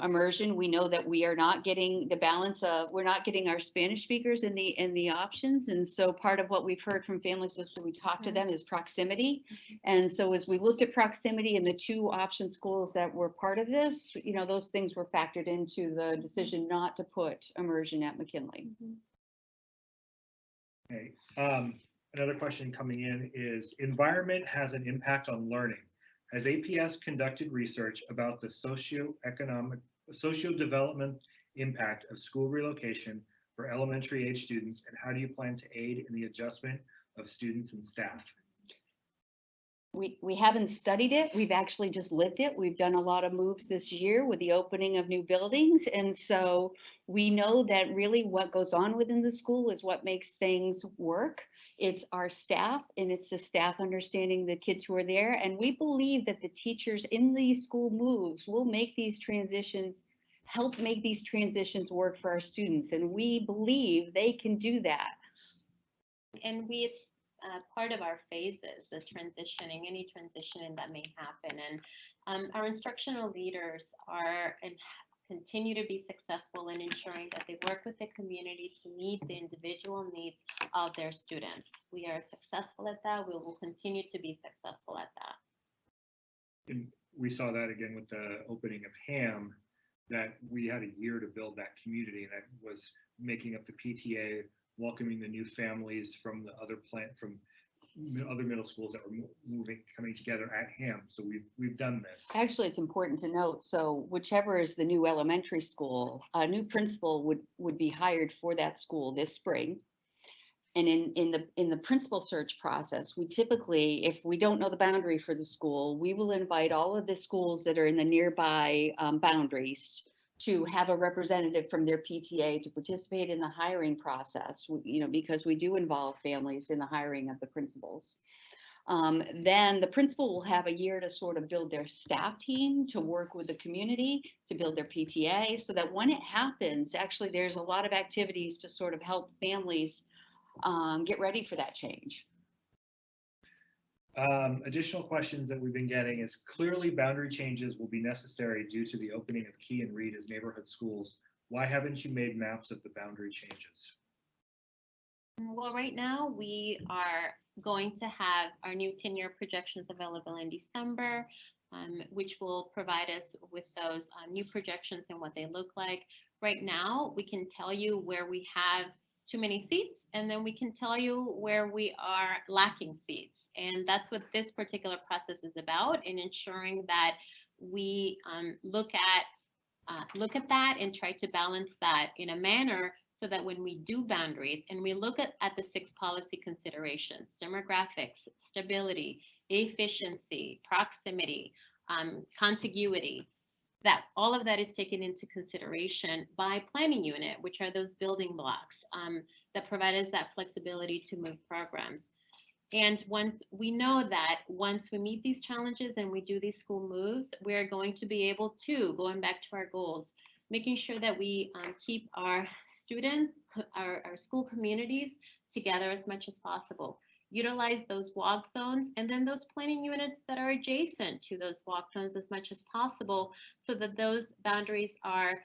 Immersion, we know that we are not getting the balance of, we're not getting our Spanish speakers in the options. And so part of what we've heard from families as we talk to them is proximity. And so as we looked at proximity in the 2 option schools that were part of this, those things were factored into the decision not to put immersion at McKinley.
Okay. Another question coming in is, environment has an impact on learning. Has APS conducted research about the socio-development impact of school relocation for elementary age students, and how do you plan to aid in the adjustment of students and staff?
We haven't studied it. We've actually just lived it. We've done a lot of moves this year with the opening of new buildings. And so we know that really what goes on within the school is what makes things work. It's our staff, and it's the staff understanding the kids who are there. And we believe that the teachers in these school moves will make these transitions, help make these transitions work for our students. And we believe they can do that.
And it's part of our phases, the transitioning, any transitioning that may happen. And our instructional leaders are and continue to be successful in ensuring that they work with the community to meet the individual needs of their students. We are successful at that. We will continue to be successful at that.
And we saw that again with the opening of Ham, that we had a year to build that community, and that was making up the PTA, welcoming the new families from the other from other middle schools that were coming together at Ham. So we've done this.
Actually, it's important to note, so whichever is the new elementary school, a new principal would be hired for that school this spring. And in the principal search process, we typically, if we don't know the boundary for the school, we will invite all of the schools that are in the nearby boundaries to have a representative from their PTA to participate in the hiring process, because we do involve families in the hiring of the principals. Then the principal will have a year to sort of build their staff team, to work with the community, to build their PTA, so that when it happens, actually there's a lot of activities to sort of help families get ready for that change.
Additional questions that we've been getting is, clearly boundary changes will be necessary due to the opening of Key and Reed as neighborhood schools. Why haven't you made maps of the boundary changes?
Well, right now we are going to have our new tenure projections available in December, which will provide us with those new projections and what they look like. Right now, we can tell you where we have too many seats, and then we can tell you where we are lacking seats. And that's what this particular process is about, in ensuring that we look at that and try to balance that in a manner so that when we do boundaries and we look at the 6 policy considerations: demographics, stability, efficiency, proximity, contiguity, that all of that is taken into consideration by planning unit, which are those building blocks that provide us that flexibility to move programs. And once we meet these challenges and we do these school moves, we're going to be able to, going back to our goals, making sure that we keep our our school communities together as much as possible. Utilize those walk zones and then those planning units that are adjacent to those walk zones as much as possible, so that those boundaries are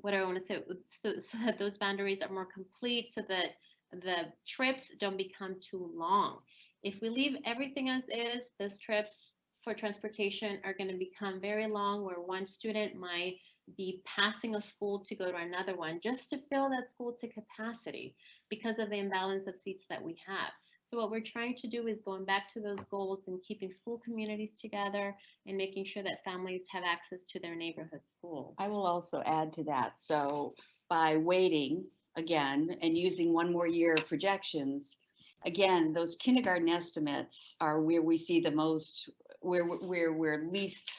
what I want to say, so that those boundaries are more complete, so that the trips don't become too long. If we leave everything as is, those trips for transportation are going to become very long, where one student might be passing a school to go to another one just to fill that school to capacity because of the imbalance of seats that we have. So what we're trying to do is going back to those goals and keeping school communities together and making sure that families have access to their neighborhood schools.
I will also add to that. So by waiting again and using one more year of projections, again, those kindergarten estimates are where we see the most, where we're least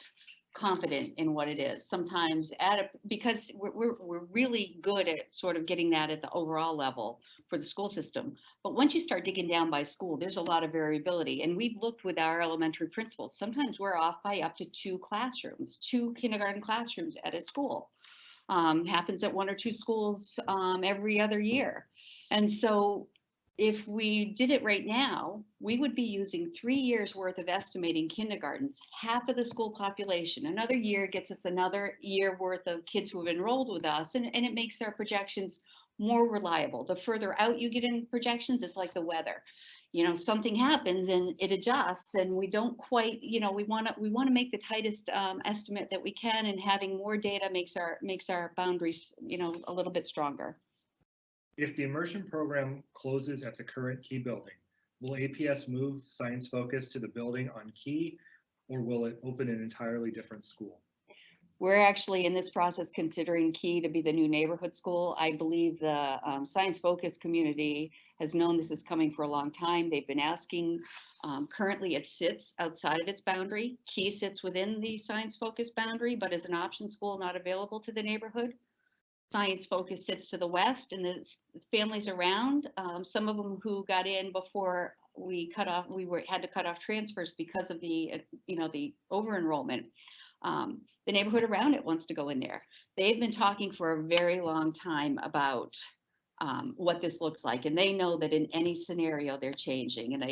confident in what it is. Sometimes because we're really good at sort of getting that at the overall level for the school system. But once you start digging down by school, there's a lot of variability. And we've looked with our elementary principals. Sometimes we're off by up to 2 kindergarten classrooms at a school. Happens at 1 or 2 schools every other year. And so if we did it right now, we would be using 3 years worth of estimating kindergartens, half of the school population. Another year gets us another year worth of kids who have enrolled with us, and it makes our projections more reliable. The further out you get in projections, it's like the weather. Something happens and it adjusts, and we don't quite, we want to make the tightest estimate that we can, and having more data makes our boundaries, a little bit stronger.
If the immersion program closes at the current Key building, Will APS move science focus to the building on Key, or will it open an entirely different school?
We're actually in this process considering Key to be the new neighborhood school. I believe the science focused community has known this is coming for a long time. They've been asking. Currently, it sits outside of its boundary. Key sits within the science focused boundary, but is an option school not available to the neighborhood. Science focus sits to the west, and the families around, some of them who got in before we cut off, had to cut off transfers because of the the over enrollment. The neighborhood around it wants to go in there. They've been talking for a very long time about what this looks like, and they know that in any scenario they're changing.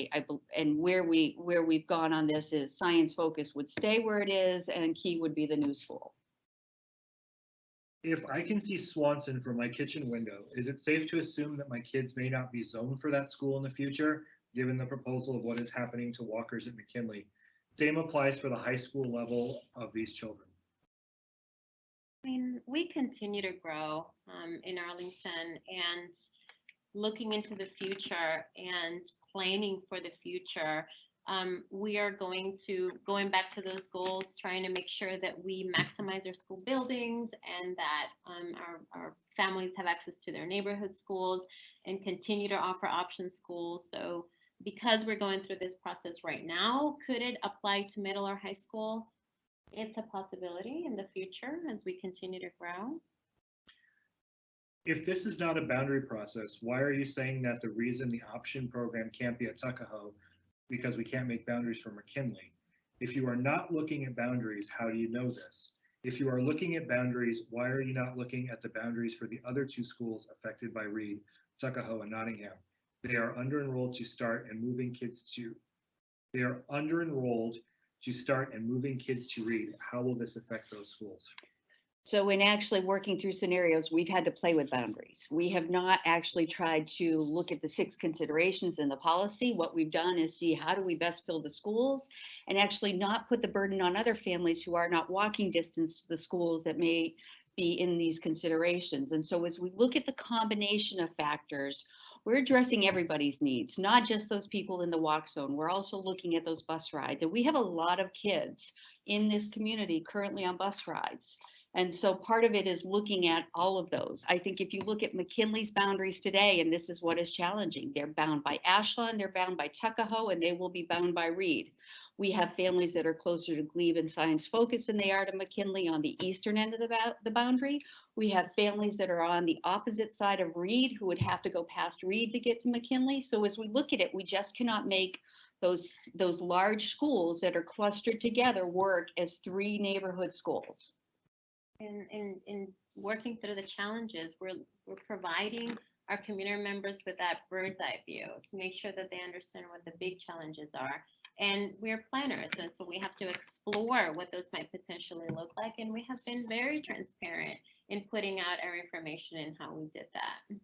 And where we've gone on this is science focus would stay where it is, and Key would be the new school.
If I can see Swanson from my kitchen window, is it safe to assume that my kids may not be zoned for that school in the future, given the proposal of what is happening to Walkers at McKinley? Same applies for the high school level of these children.
I mean, we continue to grow in Arlington, and looking into the future and planning for the future. We are going back to those goals, trying to make sure that we maximize our school buildings and that our families have access to their neighborhood schools and continue to offer option schools. So because we're going through this process right now, could it apply to middle or high school? It's a possibility in the future as we continue to grow.
If this is not a boundary process, why are you saying that the reason the option program can't be at Tuckahoe because we can't make boundaries for McKinley? If you are not looking at boundaries, how do you know this? If you are looking at boundaries, why are you not looking at the boundaries for the other two schools affected by Reed, Tuckahoe and Nottingham? They are under-enrolled to start and moving kids to Reed. How will this affect those schools?
So in actually working through scenarios, we've had to play with boundaries. We have not actually tried to look at the 6 considerations in the policy. What we've done is see how do we best fill the schools and actually not put the burden on other families who are not walking distance to the schools that may be in these considerations. And so as we look at the combination of factors, we're addressing everybody's needs, not just those people in the walk zone. We're also looking at those bus rides. And we have a lot of kids in this community currently on bus rides. And so part of it is looking at all of those. I think if you look at McKinley's boundaries today, and this is what is challenging, they're bound by Ashland, they're bound by Tuckahoe, and they will be bound by Reed. We have families that are closer to Glebe and Science Focus than they are to McKinley on the eastern end of the boundary. We have families that are on the opposite side of Reed who would have to go past Reed to get to McKinley. So as we look at it, we just cannot make those large schools that are clustered together work as 3 neighborhood schools.
In working through the challenges, we're providing our community members with that bird's eye view to make sure that they understand what the big challenges are. And we're planners, and so we have to explore what those might potentially look like. And we have been very transparent in putting out our information and how we did that.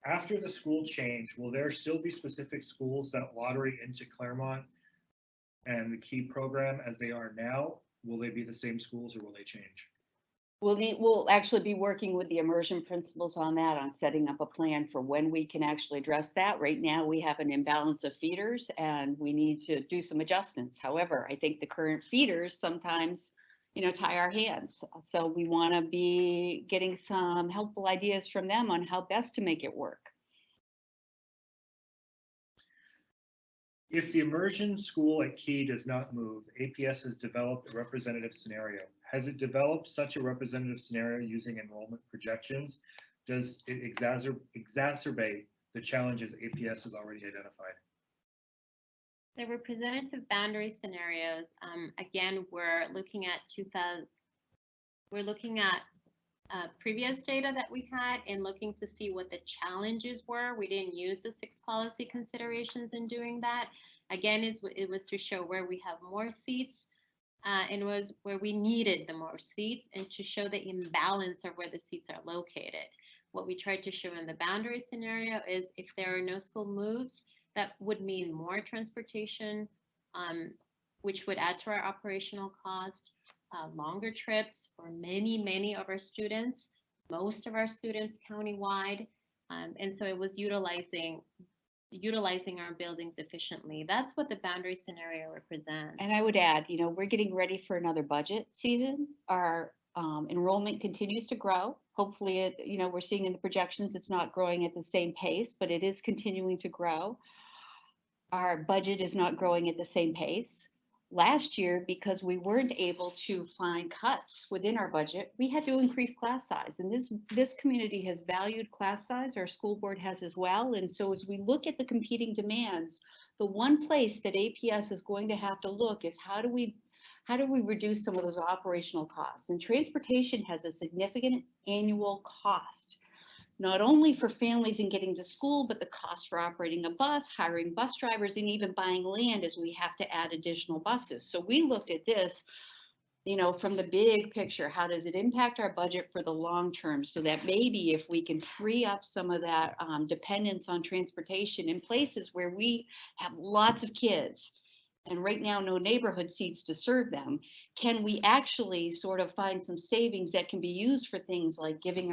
After the school change, will there still be specific schools that lottery into Claremont and the Key program as they are now? Will they be the same schools or will they change?
We'll actually be working with the immersion principals on that, on setting up a plan for when we can actually address that. Right now, we have an imbalance of feeders and we need to do some adjustments. However, I think the current feeders sometimes, tie our hands. So we want to be getting some helpful ideas from them on how best to make it work.
If the immersion school at Key does not move, APS has developed a representative scenario. Has it developed such a representative scenario using enrollment projections? Does it exacerbate the challenges APS has already identified?
The representative boundary scenarios, again, we're looking at previous data that we had and looking to see what the challenges were. We didn't use the 6 policy considerations in doing that. Again, it was to show where we have more seats and was where we needed the more seats, and to show the imbalance of where the seats are located. What we tried to show in the boundary scenario is if there are no school moves, that would mean more transportation, which would add to our operational cost. Longer trips for many of our students, most of our students countywide. And so it was utilizing utilizing our buildings efficiently. That's what the boundary scenario represents.
And I would add, we're getting ready for another budget season. Our enrollment continues to grow. Hopefully, we're seeing in the projections, it's not growing at the same pace, but it is continuing to grow. Our budget is not growing at the same pace. Last year, because we weren't able to find cuts within our budget, we had to increase class size. And this community has valued class size. Our school board has as well. And so as we look at the competing demands, the one place that APS is going to have to look is how do we reduce some of those operational costs? And transportation has a significant annual cost, not only for families in getting to school, but the cost for operating a bus, hiring bus drivers, and even buying land as we have to add additional buses. So we looked at this, from the big picture. How does it impact our budget for the long term? So that maybe if we can free up some of that dependence on transportation in places where we have lots of kids, and right now no neighborhood seats to serve them, can we actually sort of find some savings that can be used for things like giving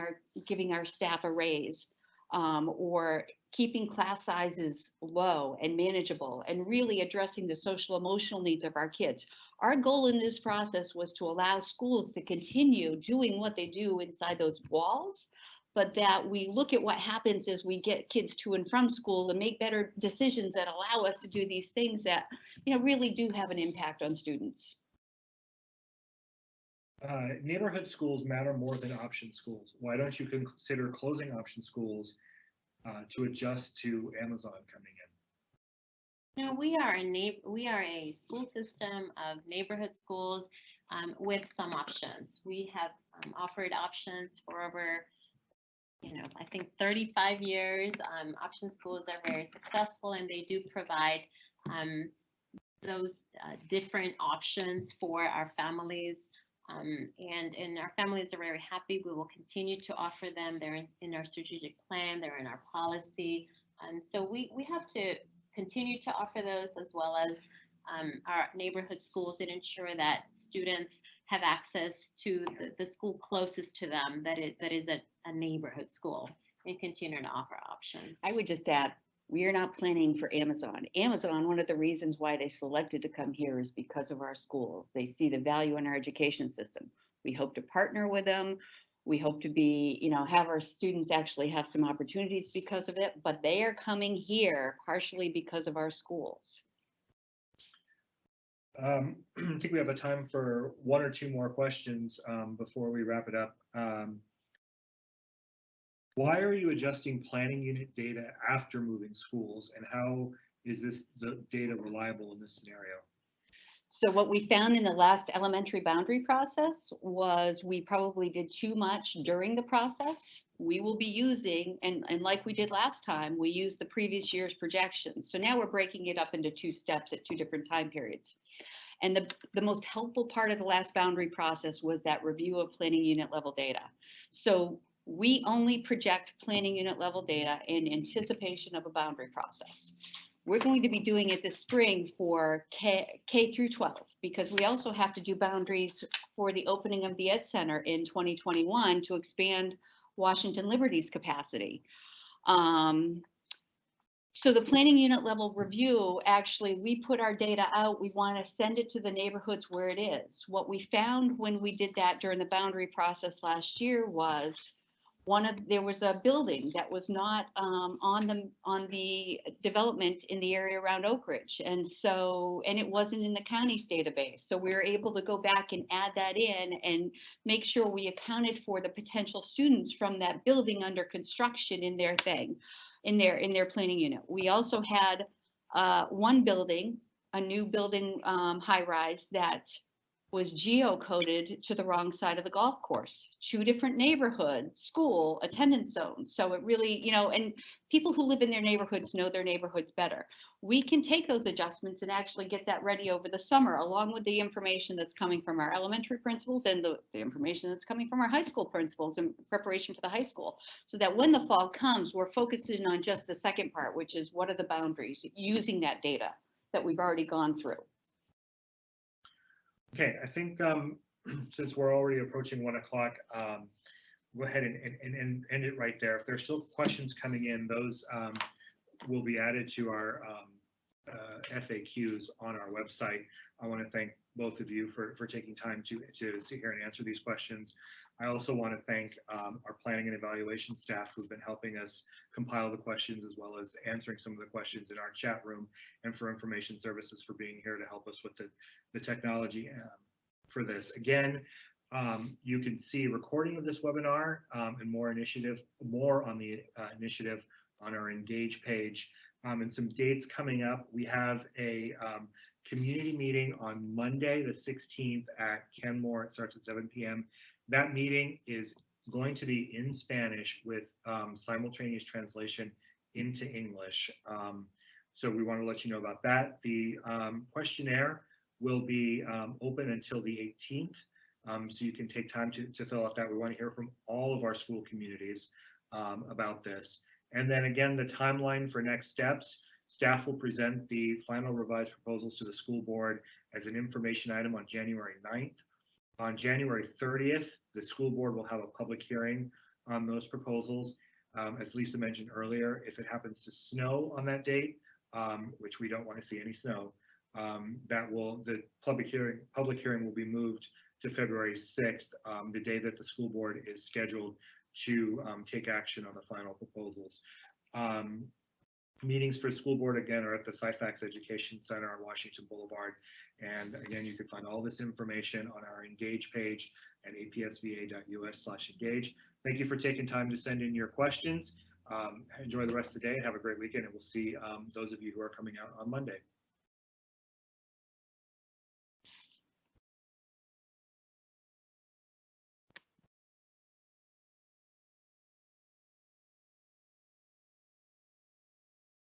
our staff a raise, or keeping class sizes low and manageable, and really addressing the social emotional needs of our kids? Our goal in this process was to allow schools to continue doing what they do inside those walls, but that we look at what happens as we get kids to and from school and make better decisions that allow us to do these things that, really do have an impact on students.
Neighborhood schools matter more than option schools. Why don't you consider closing option schools to adjust to Amazon coming in?
We are a school system of neighborhood schools with some options. We have offered options for over, I think 35 years. Option schools are very successful, and they do provide those different options for our families. And our families are very happy. We will continue to offer them. They're in our strategic plan. They're in our policy. So we have to continue to offer those, as well as our neighborhood schools, and ensure that students have access to the school closest to them that is a neighborhood school, and continue to offer options.
I would just add, we are not planning for Amazon. Amazon, one of the reasons why they selected to come here is because of our schools. They see the value in our education system. We hope to partner with them. We hope to be, have our students actually have some opportunities because of it, but they are coming here partially because of our schools.
I think we have a time for one or two more questions before we wrap it up. Why are you adjusting planning unit data after moving schools, and how is the data reliable in this scenario?
So what we found in the last elementary boundary process was we probably did too much during the process. We will be using, and like we did last time, we used the previous year's projections. So now we're breaking it up into two steps at two different time periods. And the most helpful part of the last boundary process was that review of planning unit level data. So we only project planning unit level data in anticipation of a boundary process. We're going to be doing it this spring for K through 12, because we also have to do boundaries for the opening of the Ed Center in 2021 to expand Washington Liberty's capacity. So the planning unit level review, actually, we put our data out. We want to send it to the neighborhoods where it is. What we found when we did that during the boundary process last year was there was a building that was not on the development in the area around Oak Ridge, and it wasn't in the county's database. So we were able to go back and add that in and make sure we accounted for the potential students from that building under construction in their thing, in their planning unit. We also had one building, a new building high rise that was geocoded to the wrong side of the golf course, two different neighborhoods, school, attendance zones. So it really, and people who live in their neighborhoods know their neighborhoods better. We can take those adjustments and actually get that ready over the summer, along with the information that's coming from our elementary principals and the information that's coming from our high school principals in preparation for the high school. So that when the fall comes, we're focusing on just the second part, which is what are the boundaries, using that data that we've already gone through.
Okay, I think since we're already approaching 1 o'clock, go ahead and end it right there. If there's still questions coming in, those will be added to our FAQs on our website. I want to thank both of you for taking time to sit here and answer these questions. I also want to thank our planning and evaluation staff who've been helping us compile the questions as well as answering some of the questions in our chat room, and for information services for being here to help us with the technology for this. Again, you can see a recording of this webinar and more on the initiative on our Engage page. And some dates coming up. We have a community meeting on Monday, the 16th at Kenmore. It starts at 7 p.m. That meeting is going to be in Spanish with simultaneous translation into English. So we want to let you know about that. The questionnaire will be open until the 18th. So you can take time to fill out that. We want to hear from all of our school communities about this. And then again, the timeline for next steps. Staff will present the final revised proposals to the school board as an information item on January 9th. On January 30th, the school board will have a public hearing on those proposals. As Lisa mentioned earlier, if it happens to snow on that date, which we don't want to see any snow, the public hearing will be moved to February 6th, the day that the school board is scheduled to take action on the final proposals. Meetings for the school board, again, are at the Syphax Education Center on Washington Boulevard. And again, you can find all this information on our Engage page at apsva.us/engage. Thank you for taking time to send in your questions. Enjoy the rest of the day and have a great weekend. And we'll see those of you who are coming out on Monday.